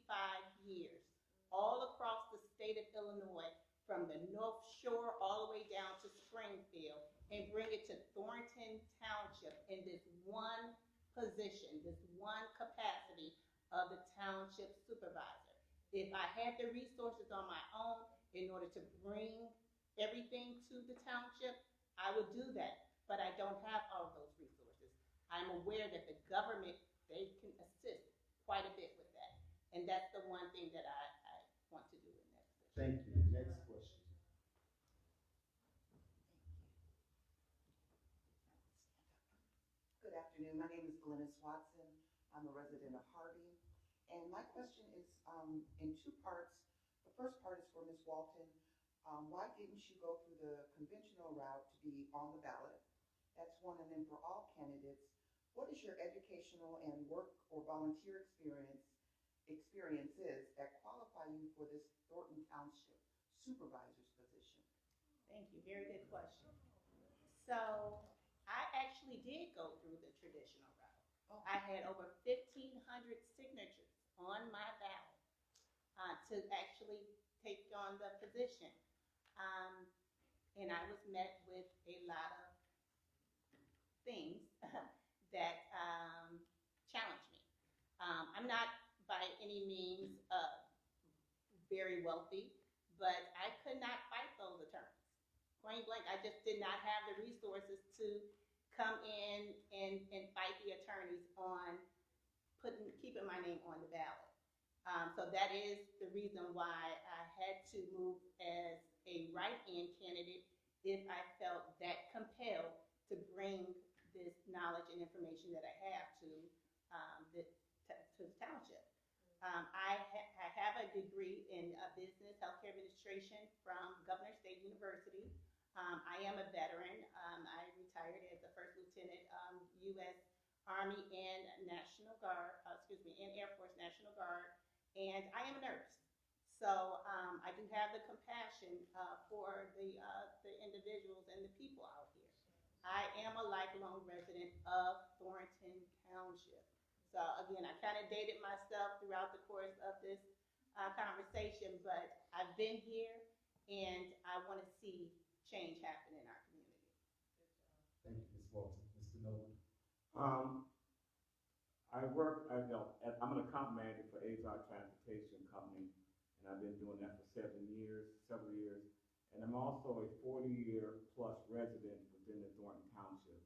years, all across the state of Illinois, from the North Shore all the way down to Springfield, and bring it to Thornton Township in this one position, this one capacity of the township supervisor. If I had the resources on my own in order to bring everything to the township, I would do that, but I don't have all of those resources. I'm aware that the government, they can assist quite a bit with that, and that's the one thing that I want to do in that position. Thank you. Next question. Good afternoon. My name is Glennis Watson. I'm a resident of Harvey. And my question is in 2 parts. The first part is for Ms. Walton. Why didn't you go through the conventional route to be on the ballot? That's one. And then for all candidates, what is your educational and work or volunteer experiences that qualify you for this Thornton Township supervisor's position? Thank you. Very good question. So I actually did go through the traditional route. Oh. I had over 1,500 signatures on my ballot to actually take on the position. And I was met with a lot of things that challenged me. I'm not by any means very wealthy, but I could not fight those attorneys. Point blank, I just did not have the resources to come in and fight the attorneys on keeping my name on the ballot. So that is the reason why I had to move as a write-in candidate if I felt that compelled to bring this knowledge and information that I have to the township. I have a degree in business healthcare administration from Governor State University. I am a veteran. I retired as a first lieutenant, U.S. Army and National Guard, and Air Force National Guard, and I am a nurse. So I do have the compassion for the individuals and the people out here. I am a lifelong resident of Thornton Township. So again, I kind of dated myself throughout the course of this conversation, but I've been here and I want to see change happen in our community. Thank you, Ms. Walton. Mr. Nolan. I'm an account manager for Azar Transportation Company, and I've been doing that for several years. And I'm also a 40-year plus resident within the Thornton Township.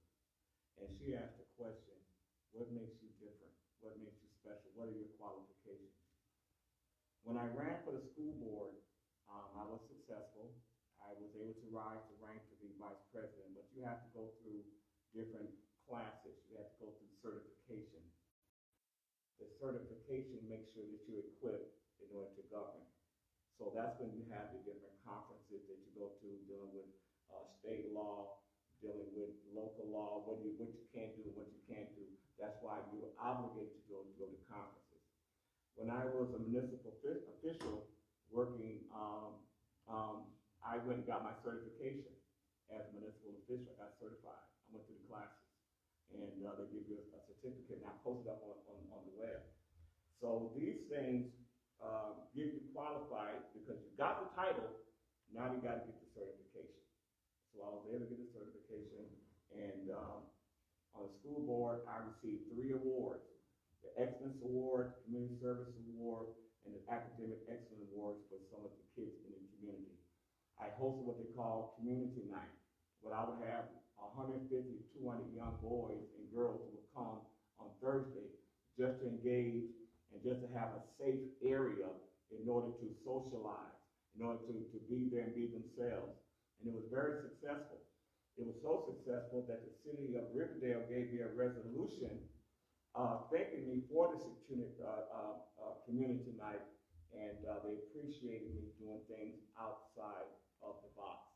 And she asked the question, what makes you different? What makes you special? What are your qualifications? When I ran for the school board, I was successful. I was able to rise to rank to be vice president, but you have to go through different classes. You have to go through certification. The certification makes sure that you're equipped in order to govern. So that's when you have the different conferences that you go to, dealing with state law, dealing with local law, what you can do and what you can't do. That's why you're obligated to go to conferences. When I was a municipal official working, I went and got my certification as a municipal official. I got certified. I went through the classes, and they give you a certificate, and I posted up on the web. So these things get you qualified because you got the title. Now you got to get the certification. So I was able to get the certification, and on the school board, I received 3 awards: the Excellence Award, Community Service Award, and the Academic Excellence Awards for some of the kids in the community. I hosted what they call Community Night, where I would have 150 to 200 young boys and girls who would come on Thursday just to engage and just to have a safe area in order to socialize, in order to be there and be themselves. And it was very successful. It was so successful that the city of Riverdale gave me a resolution thanking me for this community night, and they appreciated me doing things outside of the box.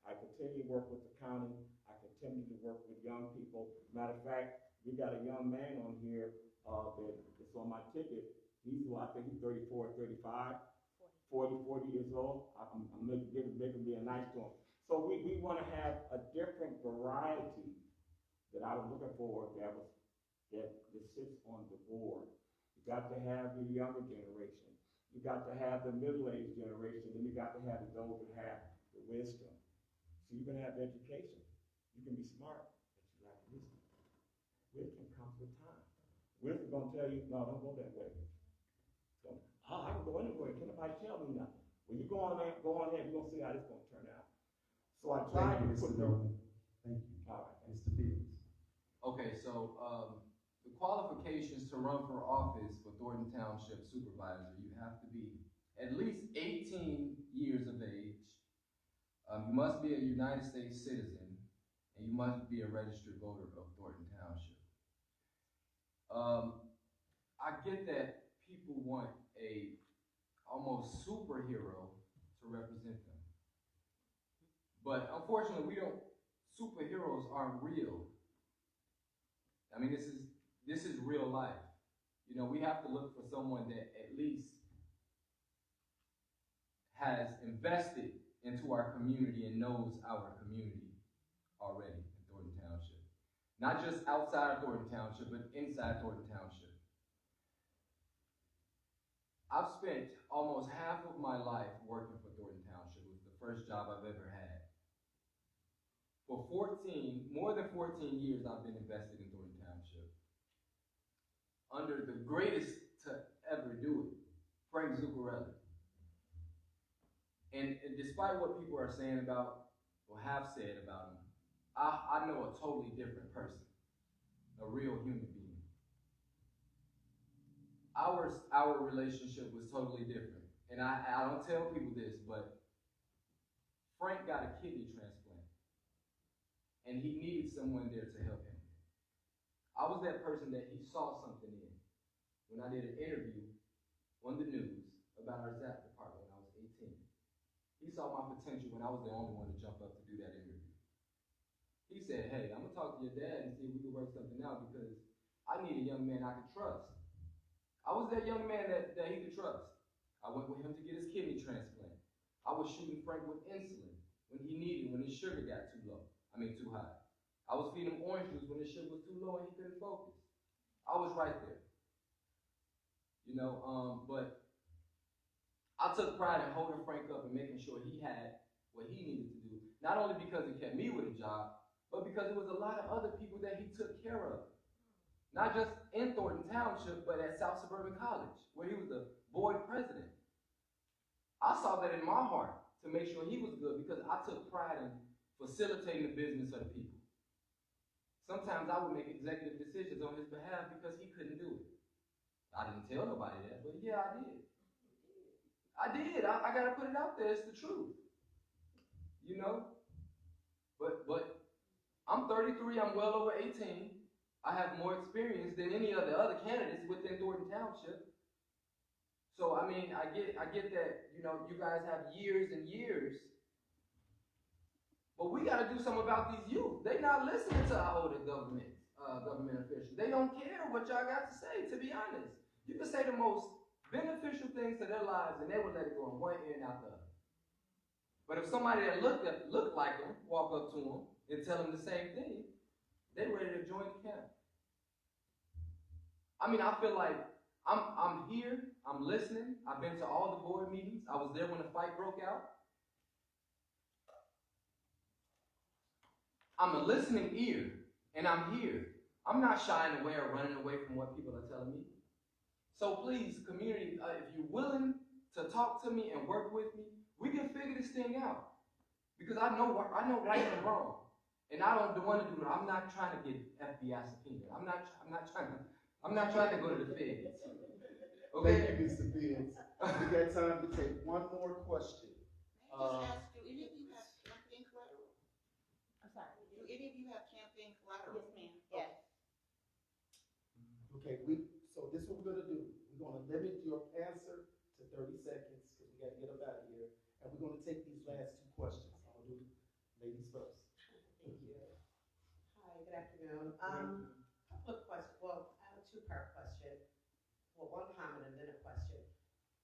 I continue to work with the county. I continue to work with young people. Matter of fact, we got a young man on here that's on my ticket. I think he's 34, 35, 40 years old. I'm making being nice to him. So we want to have a different variety that I was looking for that sits on the board. You got to have the younger generation. You got to have the middle-aged generation, and you got to have those that have the wisdom. So you can have education. You can be smart, but you lack wisdom. Wisdom comes with time. Wisdom gonna tell you, no, don't go that way. So, I can go anywhere. Can't nobody tell me nothing. When you go on there, you're gonna see how this gonna turn out. So I tried to put Nolan. Thank you. All right. Mr. Fields. Okay, so the qualifications to run for office for Thornton Township supervisor, you have to be at least 18 years of age. You must be a United States citizen, and you must be a registered voter of Thornton Township. I get that people want a almost superhero to represent them. But unfortunately, superheroes aren't real. I mean, this is real life. You know, we have to look for someone that at least has invested into our community and knows our community already in Thornton Township. Not just outside of Thornton Township, but inside Thornton Township. I've spent almost half of my life working for Thornton Township. It was the first job I've ever had. For more than 14 years, I've been invested in Thornton Township. Under the greatest to ever do it, Frank Zuccarelli. And despite what people are saying about, or have said about him, I know a totally different person, a real human being. Our relationship was totally different. And I don't tell people this, but Frank got a kidney transplant. And he needed someone there to help him. I was that person that he saw something in. When I did an interview on the news about our ZAP department when I was 18. He saw my potential when I was the only one to jump up to do that interview. He said, hey, I'm gonna talk to your dad and see if we can work something out because I need a young man I can trust. I was that young man that he could trust. I went with him to get his kidney transplant. I was shooting Frank with insulin when he needed, when his sugar got too high. I was feeding him orange juice when his sugar was too low and he couldn't focus. I was right there. You know, but I took pride in holding Frank up and making sure he had what he needed to do. Not only because it kept me with a job, but because there was a lot of other people that he took care of. Not just in Thornton Township, but at South Suburban College, where he was the board president. I saw that in my heart to make sure he was good because I took pride in facilitating the business of the people. Sometimes I would make executive decisions on his behalf because he couldn't do it. I didn't tell nobody that, but yeah, I did. I gotta put it out there. It's the truth. You know? But I'm 33, I'm well over 18. I have more experience than any of the other candidates within Thornton Township. So, I mean, I get that, you know, you guys have years and years, but we gotta do something about these youth. They not listening to our older government officials. They don't care what y'all got to say, to be honest. You can say the most beneficial things to their lives and they will let it go in one ear and out the other. But if somebody that look like them walk up to them and tell them the same thing, they ready to join the camp. I mean, I feel like I'm here, I'm listening. I've been to all the board meetings. I was there when the fight broke out. I'm a listening ear, and I'm here. I'm not shying away or running away from what people are telling me. So please, community, if you're willing to talk to me and work with me, we can figure this thing out. Because I know right from wrong, and I don't want to do that. I'm not trying to get FBI subpoenaed. I'm not trying to go to the feds. Okay. Thank you, Mr. Fields. We got time to take one more question. May I just ask, do any of you have campaign collateral? I'm sorry. Do any of you have campaign collateral? Yes, ma'am. Yes. Okay, so this is what we're gonna do. We're gonna limit your answer to 30 seconds, because we gotta get up out of here. And we're gonna take these last two questions. I'm gonna do ladies first. Thank you. Hi, good afternoon. Couple of questions. Well, I have a two-part question. Well, one comment and then a question.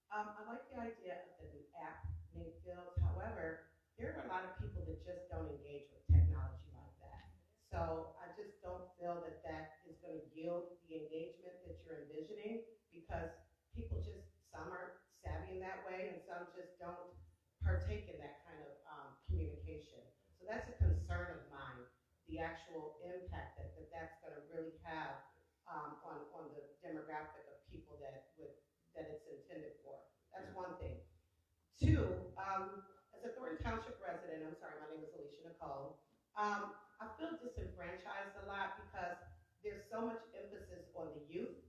I like the idea of the app named Fields. However, there are a lot of people that just don't engage with technology like that. So I just don't feel that that is going to yield the engagement that you're envisioning, because people just, some are savvy in that way and some just don't partake in that kind of communication. So that's a concern of mine, the actual impact that that's going to really have on the demographic of people that it's intended for. That's one thing. Two, as a Thornton Township resident, I'm sorry, my name is Alicia Nicole, I feel disenfranchised a lot because there's so much emphasis on the youth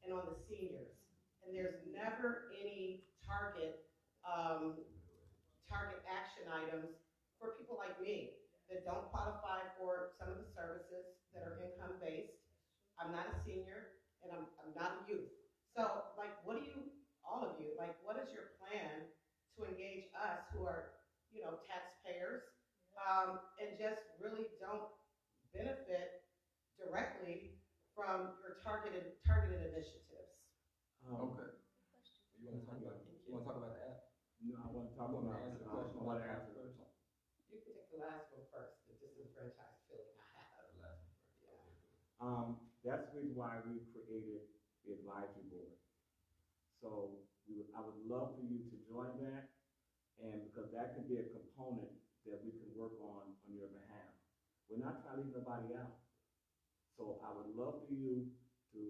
and on the seniors, and there's never any target action items for people like me that don't qualify for some of the services that are income-based. I'm not a senior, and I'm not a youth. So, like, what do you, all of you, like, what is your plan to engage us who are, you know, taxpayers, and just really don't benefit directly from your targeted initiatives? Okay. You want to talk about the app? No, I want to talk You want about, to answer the question? I want to answer first. You can take the last one first, the disenfranchised feeling I have. The last one first. Yeah. That's the reason why we created the advisory board. So I would love for you to join that, and because that can be a component that we can work on your behalf. We're not trying to leave nobody out. So I would love for you to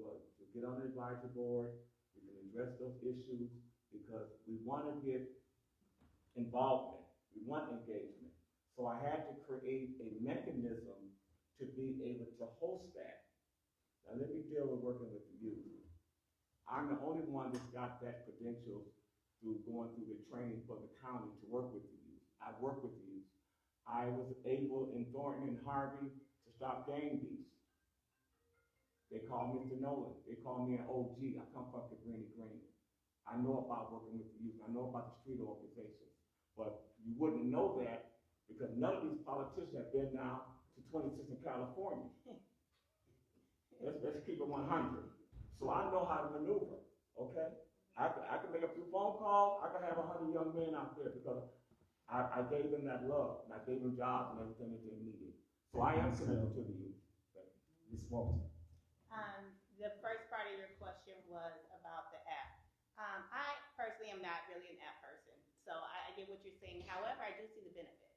get on the advisory board. We can address those issues because we want to get involvement. We want engagement. So I had to create a mechanism to be able to host that. Now let me deal with working with the youth. I'm the only one that's got that credentials through going through the training for the county to work with the youth. I've worked with the youth. I was able in Thornton and Harvey to stop gang beasts. They call me Mr. Nolan. They call me an OG. I come from Cabrini Green. I know about working with the youth. I know about the street organizations. But you wouldn't know that because none of these politicians have been now to 26 in California. Let's keep it 100. So I know how to maneuver, okay? I can make a few phone calls. I can have 100 young men out there because I gave them that love, and I gave them jobs and everything that they needed. So I am committed to the youth. Ms. Walton. The first part of your question was about the app. I personally am not really an app person, so I get what you're saying. However, I do see the benefit.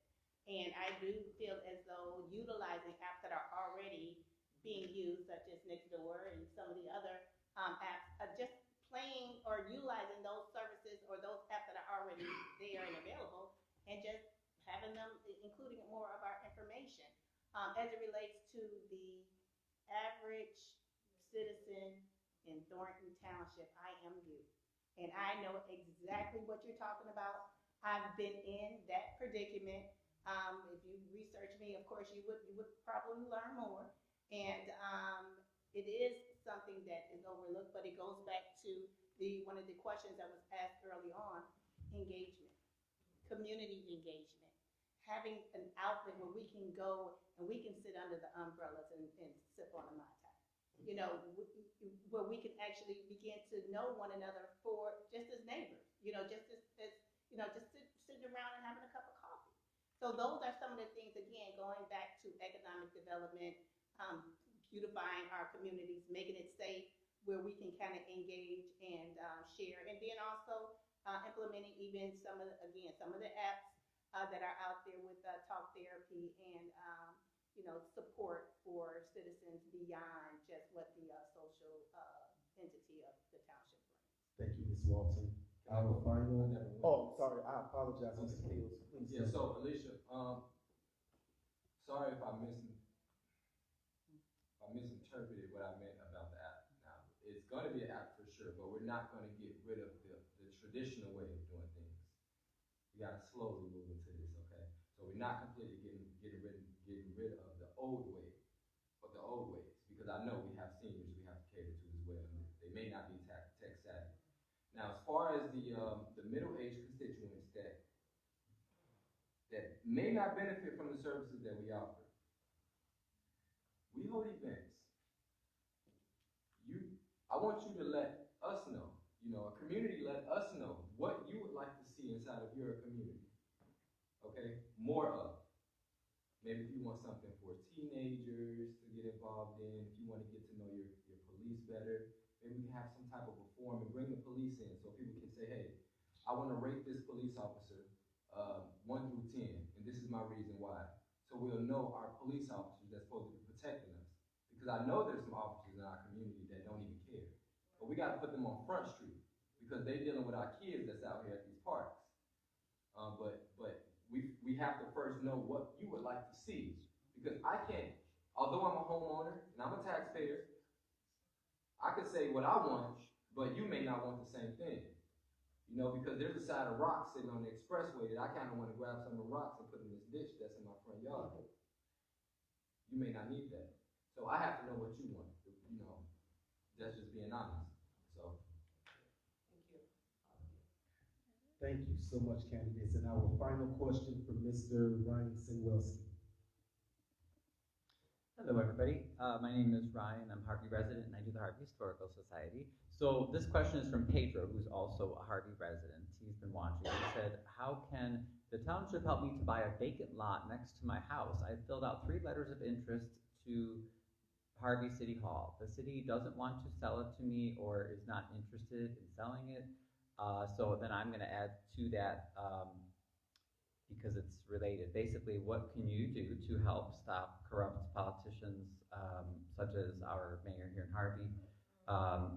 And I do feel as though utilizing apps that are already being used, such as Nextdoor and some of the other apps, just playing or utilizing those services or those apps that are already there and available, and just having them, including more of our information. As it relates to the average citizen in Thornton Township, I am you. And I know exactly what you're talking about. I've been in that predicament. If you research me, of course, you would probably learn more. And it is something that is overlooked, but it goes back to one of the questions that was asked early on, engagement, community engagement, having an outlet where we can go and we can sit under the umbrellas and sip on a Mai Tai. You know, where we can actually begin to know one another for just as neighbors, you know, just as you know, just sitting around and having a cup of coffee. So those are some of the things, again, going back to economic development, beautifying our communities, making it safe, where we can kind of engage and share, and then also implementing even some of the apps that are out there with talk therapy and you know, support for citizens beyond just what the social entity of the township brings. Thank you, Ms. Walton. Our final. Oh, sorry, I apologize, Mr. Fields. Please. Yeah, so Alicia, sorry if I misinterpreted what I meant about the app. Now, it's going to be an app for sure, but we're not going to get rid of the traditional way of doing things. We got to slowly move into this, okay? So we're not completely getting rid of the old way, or the old ways, because I know we have seniors we have to cater to as well, and they may not be tech savvy. Now, as far as the middle-aged constituents that may not benefit from the services that we offer, we hold events. I want you to let us know, you know, a community let us know what you would like to see inside of your community, okay? More of. Maybe if you want something for teenagers to get involved in, if you want to get to know your police better, maybe we can have some type of a forum and bring the police in so people can say, hey, I want to rate this police officer 1 through 10, and this is my reason why. So we'll know our police officers that's supposed to be protecting us. Because I know there's some officers in our community that don't even care. But we got to put them on Front Street because they're dealing with our kids that's out here at these parks. But we have to first know what you would like to see. Because I can't, although I'm a homeowner and I'm a taxpayer, I could say what I want, but you may not want the same thing. You know, because there's a side of rocks sitting on the expressway that I kind of want to grab some of the rocks and put in this ditch that's in my front yard. You may not need that. So I have to know what you want. You know, that's just being honest. So. Thank you. Thank you so much, candidates. And our final question from Mr. Ryan Sinwelski. Hello, everybody. My name is Ryan. I'm a Harvey resident, and I do the Harvey Historical Society. So this question is from Pedro, who's also a Harvey resident. He's been watching. He said, how can the township help me to buy a vacant lot next to my house? I filled out 3 letters of interest to Harvey City Hall. The city doesn't want to sell it to me or is not interested in selling it. So then I'm going to add to that because it's related. Basically, what can you do to help stop corrupt politicians such as our mayor here in Harvey?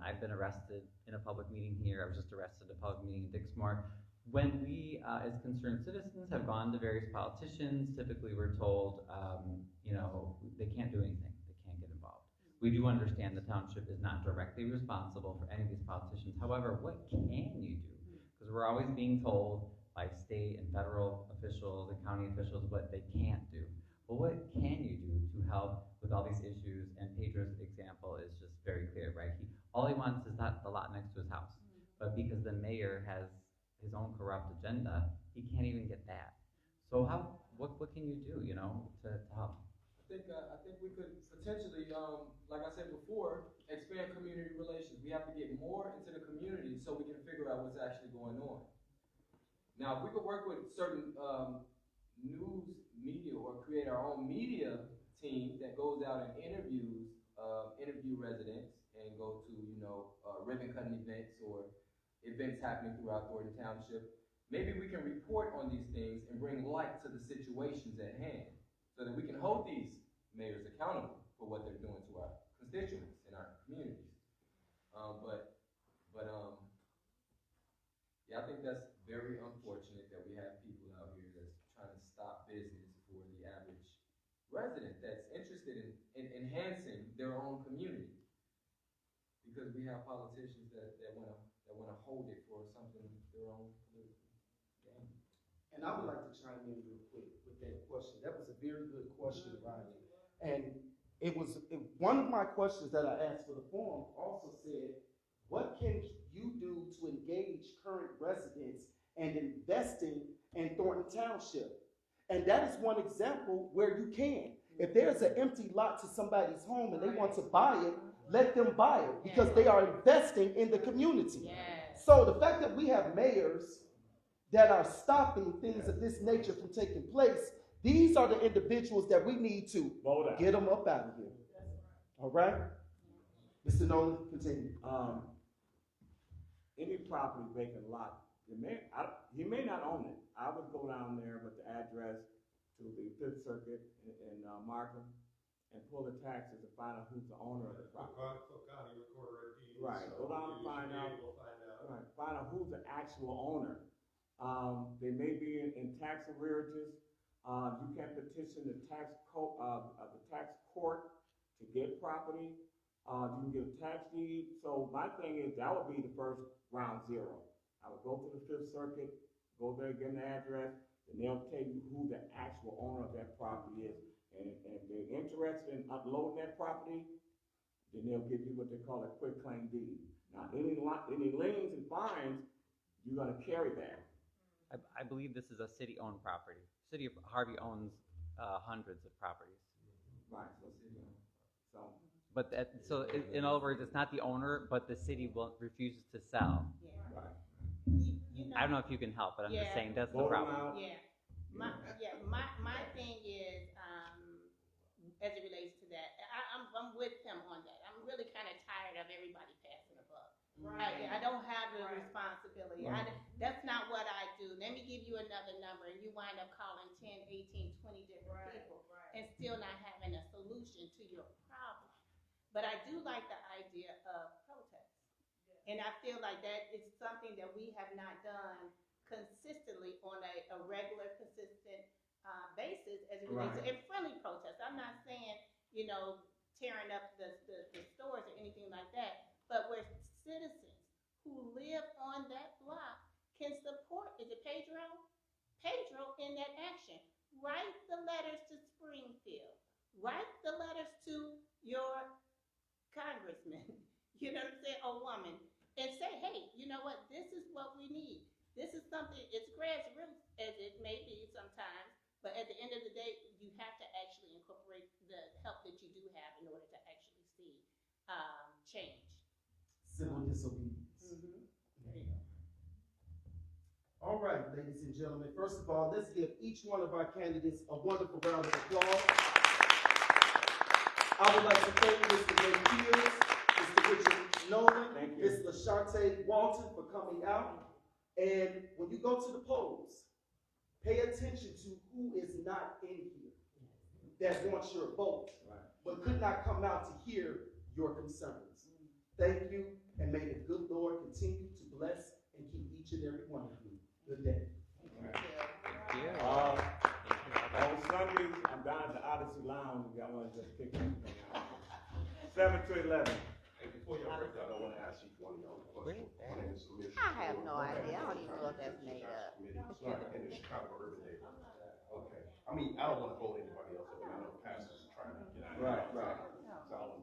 I've been arrested in a public meeting here. I was just arrested at a public meeting in Dixmoor. When we, as concerned citizens, have gone to various politicians, typically we're told, you know, they can't do anything. They can't get involved. We do understand the township is not directly responsible for any of these politicians. However, what can you do? Because we're always being told by state and federal officials and county officials what they can't do. Well, what can you do to help with all these issues? And Pedro's example is just very clear, right? All he wants is not the lot next to his house. But because the mayor has his own corrupt agenda, he can't even get that. So what can you do, you know, to help? I think we could potentially, like I said before, expand community relations. We have to get more into the community so we can figure out what's actually going on. Now, if we could work with certain news media or create our own media team that goes out and interview residents and go to, you know, ribbon cutting events or events happening throughout Thornton Township, maybe we can report on these things and bring light to the situations at hand so that we can hold these mayors accountable for what they're doing to our constituents in our communities. Yeah, I think that's very unfortunate that we have people out here that's trying to stop business for the average resident that's interested in enhancing their own community. Because we have politicians that want to hold it for something their own political gain. And I would like to chime in real quick with that question. That was a very good question, Ryan. And one of my questions that I asked for the forum also said, What can you do to engage current residents and investing in Thornton Township? And that is one example where you can. If there's an empty lot to somebody's home and they want to buy it, let them buy it because they are investing in the community. Yes. So the fact that we have mayors that are stopping things of this nature from taking place, these are the individuals that we need to get them up out of here. All right? Mr. Nolan, continue. Any property vacant lot, he may not own it. I would go down there with the address to the Fifth Circuit in Markham and pull the taxes and find out who's the owner of the property. Cook County Recorder of Deeds. Right, go down and find out. Right, find out who's the actual owner. They may be in tax arrearages. You can petition the tax court to get property. You can get a tax deed. So my thing is, that would be the first ground zero. I would go to the Fifth Circuit, go there, get an address, and they'll tell you who the actual owner of that property is. And if they're interested in uploading that property, then they'll give you what they call a quick claim deed. Now, any liens and fines, you're gonna carry that. I believe this is a city-owned property. City of Harvey owns hundreds of properties. Right, so. But in other words, it's not the owner, but the city refuses to sell. Yeah. Right. I don't know if you can help, but I'm just saying that's the Vote 'em problem. out. Yeah. My thing is, as it relates to that, I'm with him on that. I'm really kind of tired of everybody passing the buck. Right. I don't have the Right. responsibility. Right. That's not what I do. Let me give you another number, and you wind up calling 10, 18, 20 different Right. people and still not having a solution to your problem. But I do like the idea of protest. And I feel like that is something that we have not done consistently on a regular, consistent basis as it relates to and friendly protests. I'm not saying, tearing up the stores or anything like that, but where citizens who live on that block can support, is it Pedro in that action. Write the letters to Springfield. Write the letters to your congressman, you know what I'm saying, or woman, and say, hey, you know what, this is what we need. This is something, it's grassroots as it may be sometimes, but at the end of the day, you have to actually incorporate the help that you do have in order to actually see change. Civil disobedience. Mm-hmm. There you go. All right, ladies and gentlemen, first of all, let's give each one of our candidates a wonderful round of applause. I would like to thank Mr. Ray Pierce, Mr. Richard Nolan, Ms. Lashunte Walton for coming out. And when you go to the polls, pay attention to who is not in here that wants your vote, but could not come out to hear your concerns. Thank you, and may the good Lord continue to bless and keep each and every one of you. Good day. On Sundays, I'm down at the Odyssey Lounge, if y'all wanna just pick me. 7 to 11. Hey, before y'all break down, I want to ask each one of y'all a question. My name is Submission. I have no idea. I don't even know if that's made up. In the Chicago urban neighborhood. Okay. I mean, I don't want to vote anybody else, but I know pastors are trying to get out of Right. So I don't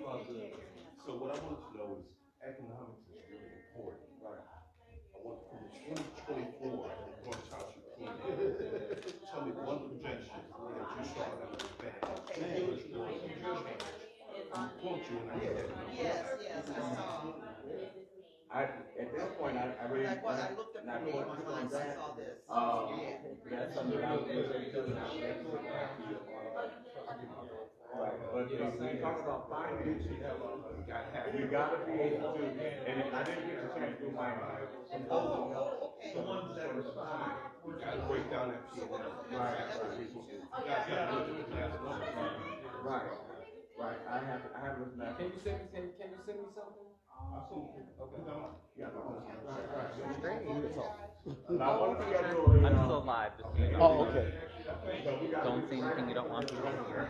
want to be. So what I want to know is economics is really important. Right. I want from the 2024 Thornton Township came in. Tell me one projection that you saw that was bad. Quote you and I get that. Yes, I saw. At this point, I really. Like what, I looked up not the going name to once, I that. saw this. That's something I would Right, but when you talk about finances, you gotta be able to, and I didn't get a chance to do my proposal. The ones that respond, we gotta break down that P&L. Right. Right, I have this map. Can you send me something? Absolutely. Okay. Yeah. Now, one thing I do. I'm still live. Just so you know. Oh, okay. Don't say anything you don't want to hear.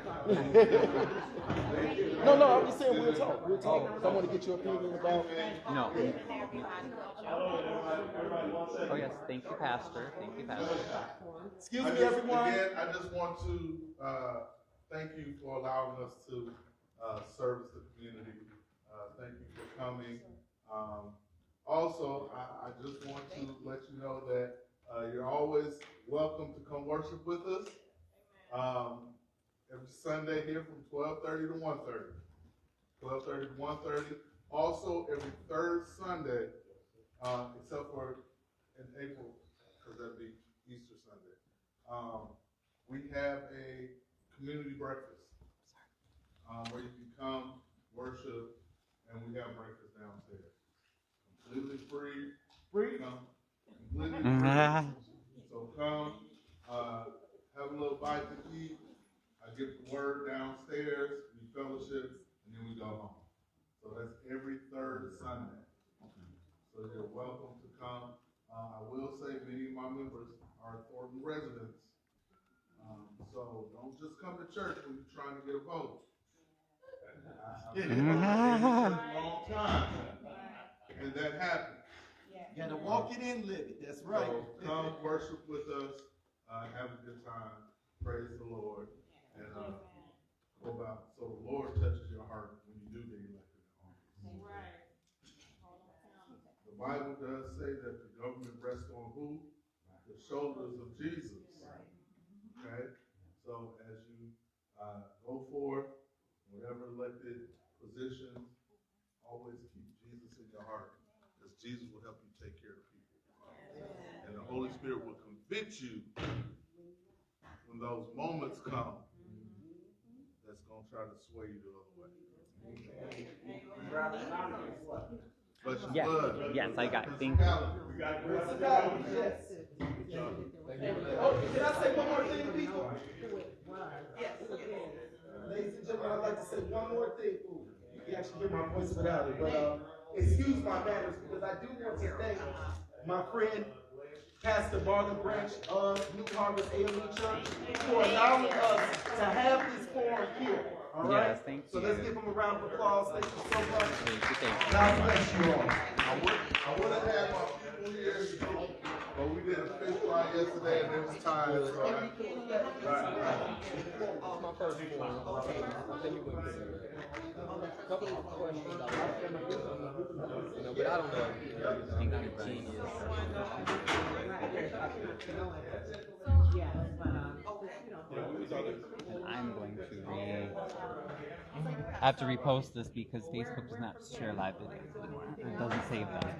No, I'm just saying we'll talk. So I want to get your opinion about. No. Oh yes, thank you, Pastor. Thank you, Pastor. Excuse me, everyone. Again, I just want to thank you for allowing us to service the community. Thank you for coming. Also, I just want to let you know that you're always welcome to come worship with us. Every Sunday here from 12:30 to 1:30. 12:30 to 1:30. Also, every third Sunday, except for in April, because that'd be Easter Sunday, we have a community breakfast where you can come worship, and we have breakfast downstairs. Completely free. Completely free. So come, have a little bite to eat. I get the word downstairs, we fellowship, and then we go home. So that's every third Sunday. So you're welcome to come. I will say many of my members are Thornton residents. So don't just come to church when you're trying to get a vote. I've been in church a long time, and that happens. You gotta walk it in, live it. That's right. So come worship with us, have a good time, praise the Lord, and go about. So the Lord touches your heart when you do get elected in office. Right. The Bible does say that the government rests on who? The shoulders of Jesus. Okay? So as you go forth, whatever elected positions, always keep Jesus in your heart, because Jesus will help you take care of people. And the Holy Spirit will convict you when those moments come that's going to try to sway you the other way. Yes, yes, I got it. Thank you. Oh, can I say one more thing, people? Yes. Ladies and gentlemen, I'd like to say one more thing. Ooh, you can actually hear my voice without it, but excuse my manners, because I do want to thank my friend, Pastor Barlow Branch of New Harvest AME Church, for allowing us to have this forum here. All right? Yes, thank So you. let's give them a round of applause. Thank you so much. Thank you. God bless you all. I would have had my people here, but we did a fish fry yesterday and it was tired. So My first one. I think we went there. A couple of questions I like. But I don't know. Thank you, Brian. And I'm going to I have to repost this because Facebook does not share live videos anymore. It doesn't save them.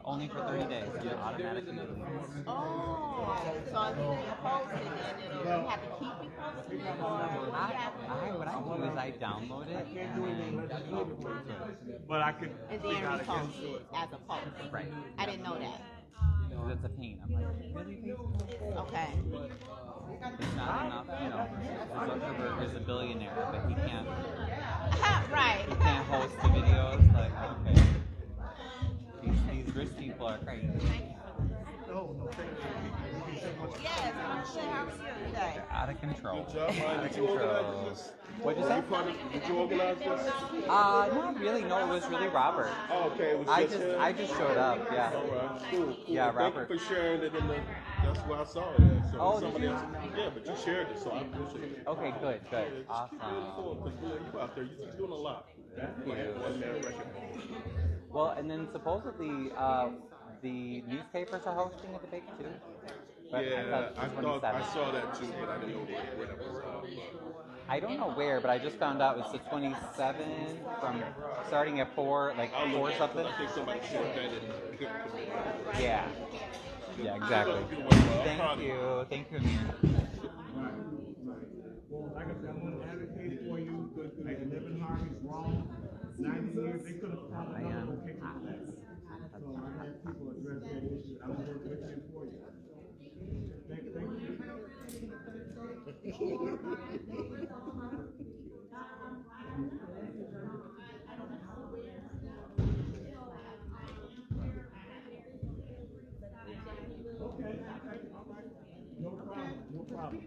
Only for 30 days. You automatically. Oh, so if you post it, then you have to keep it posted, or What I do is I download it and then But I could. and then repost it as a post. Right. I didn't know that. because it's a pain. I'm like, really Facebook? Okay. It's not enough, you know. Zuckerberg is a billionaire, but he can't. Right. He can't host the videos. Like, okay. These rich people are crazy. Yes, I'm good. How are you today? They're out of control. Good job, Mike. Out of Did you organize control. this? What'd you say? Did you organize this? Not really. No, it was really Robert. Oh, okay. It was I just showed up. Yeah. All right. Cool. Yeah, Thank Robert. you for sharing it in the. That's where I saw it at. So Oh, somebody did you? else. Yeah, but you shared it, so I appreciate it. Okay, good. Yeah, just Awesome. keep moving forward, 'cause, you know, you out there, you're doing a lot. One man record. Well, and then supposedly the newspapers are hosting a debate too. But Yeah, I I thought thought I 27. saw that too, but I didn't know where that was. I don't know where, but I just found out it's the 27 from starting at 4, like I'll 4 look at it, 'cause something. I think somebody shared that in. Yeah. Yeah, exactly. Thank you, Amir. Well, like I said, I'm going to advocate for you because like 11 Harvey's wrong. 90 years, they could have found another location for that. So I have people address that issue. I'm going to advocate for you. Thank you. Okay, all right. No problem.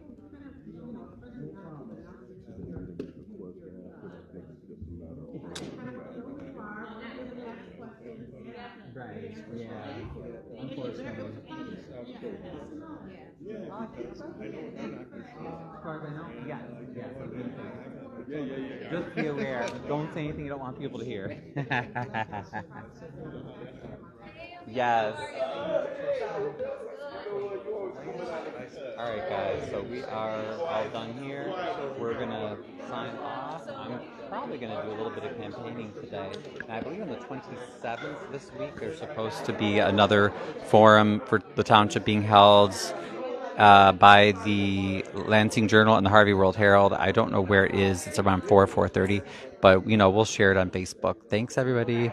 Right. Yeah. Unfortunately. Yeah. As far as I know, yeah. Just be aware. Don't say anything you don't want people to hear. Yes. All right, guys. So we are all done here. We're gonna sign off. I'm probably gonna do a little bit of campaigning today. And I believe on the 27th this week there's supposed to be another forum for the township being held by the Lansing Journal and the Harvey World Herald. I don't know where it is. It's around 4:30, but we'll share it on Facebook. Thanks, everybody.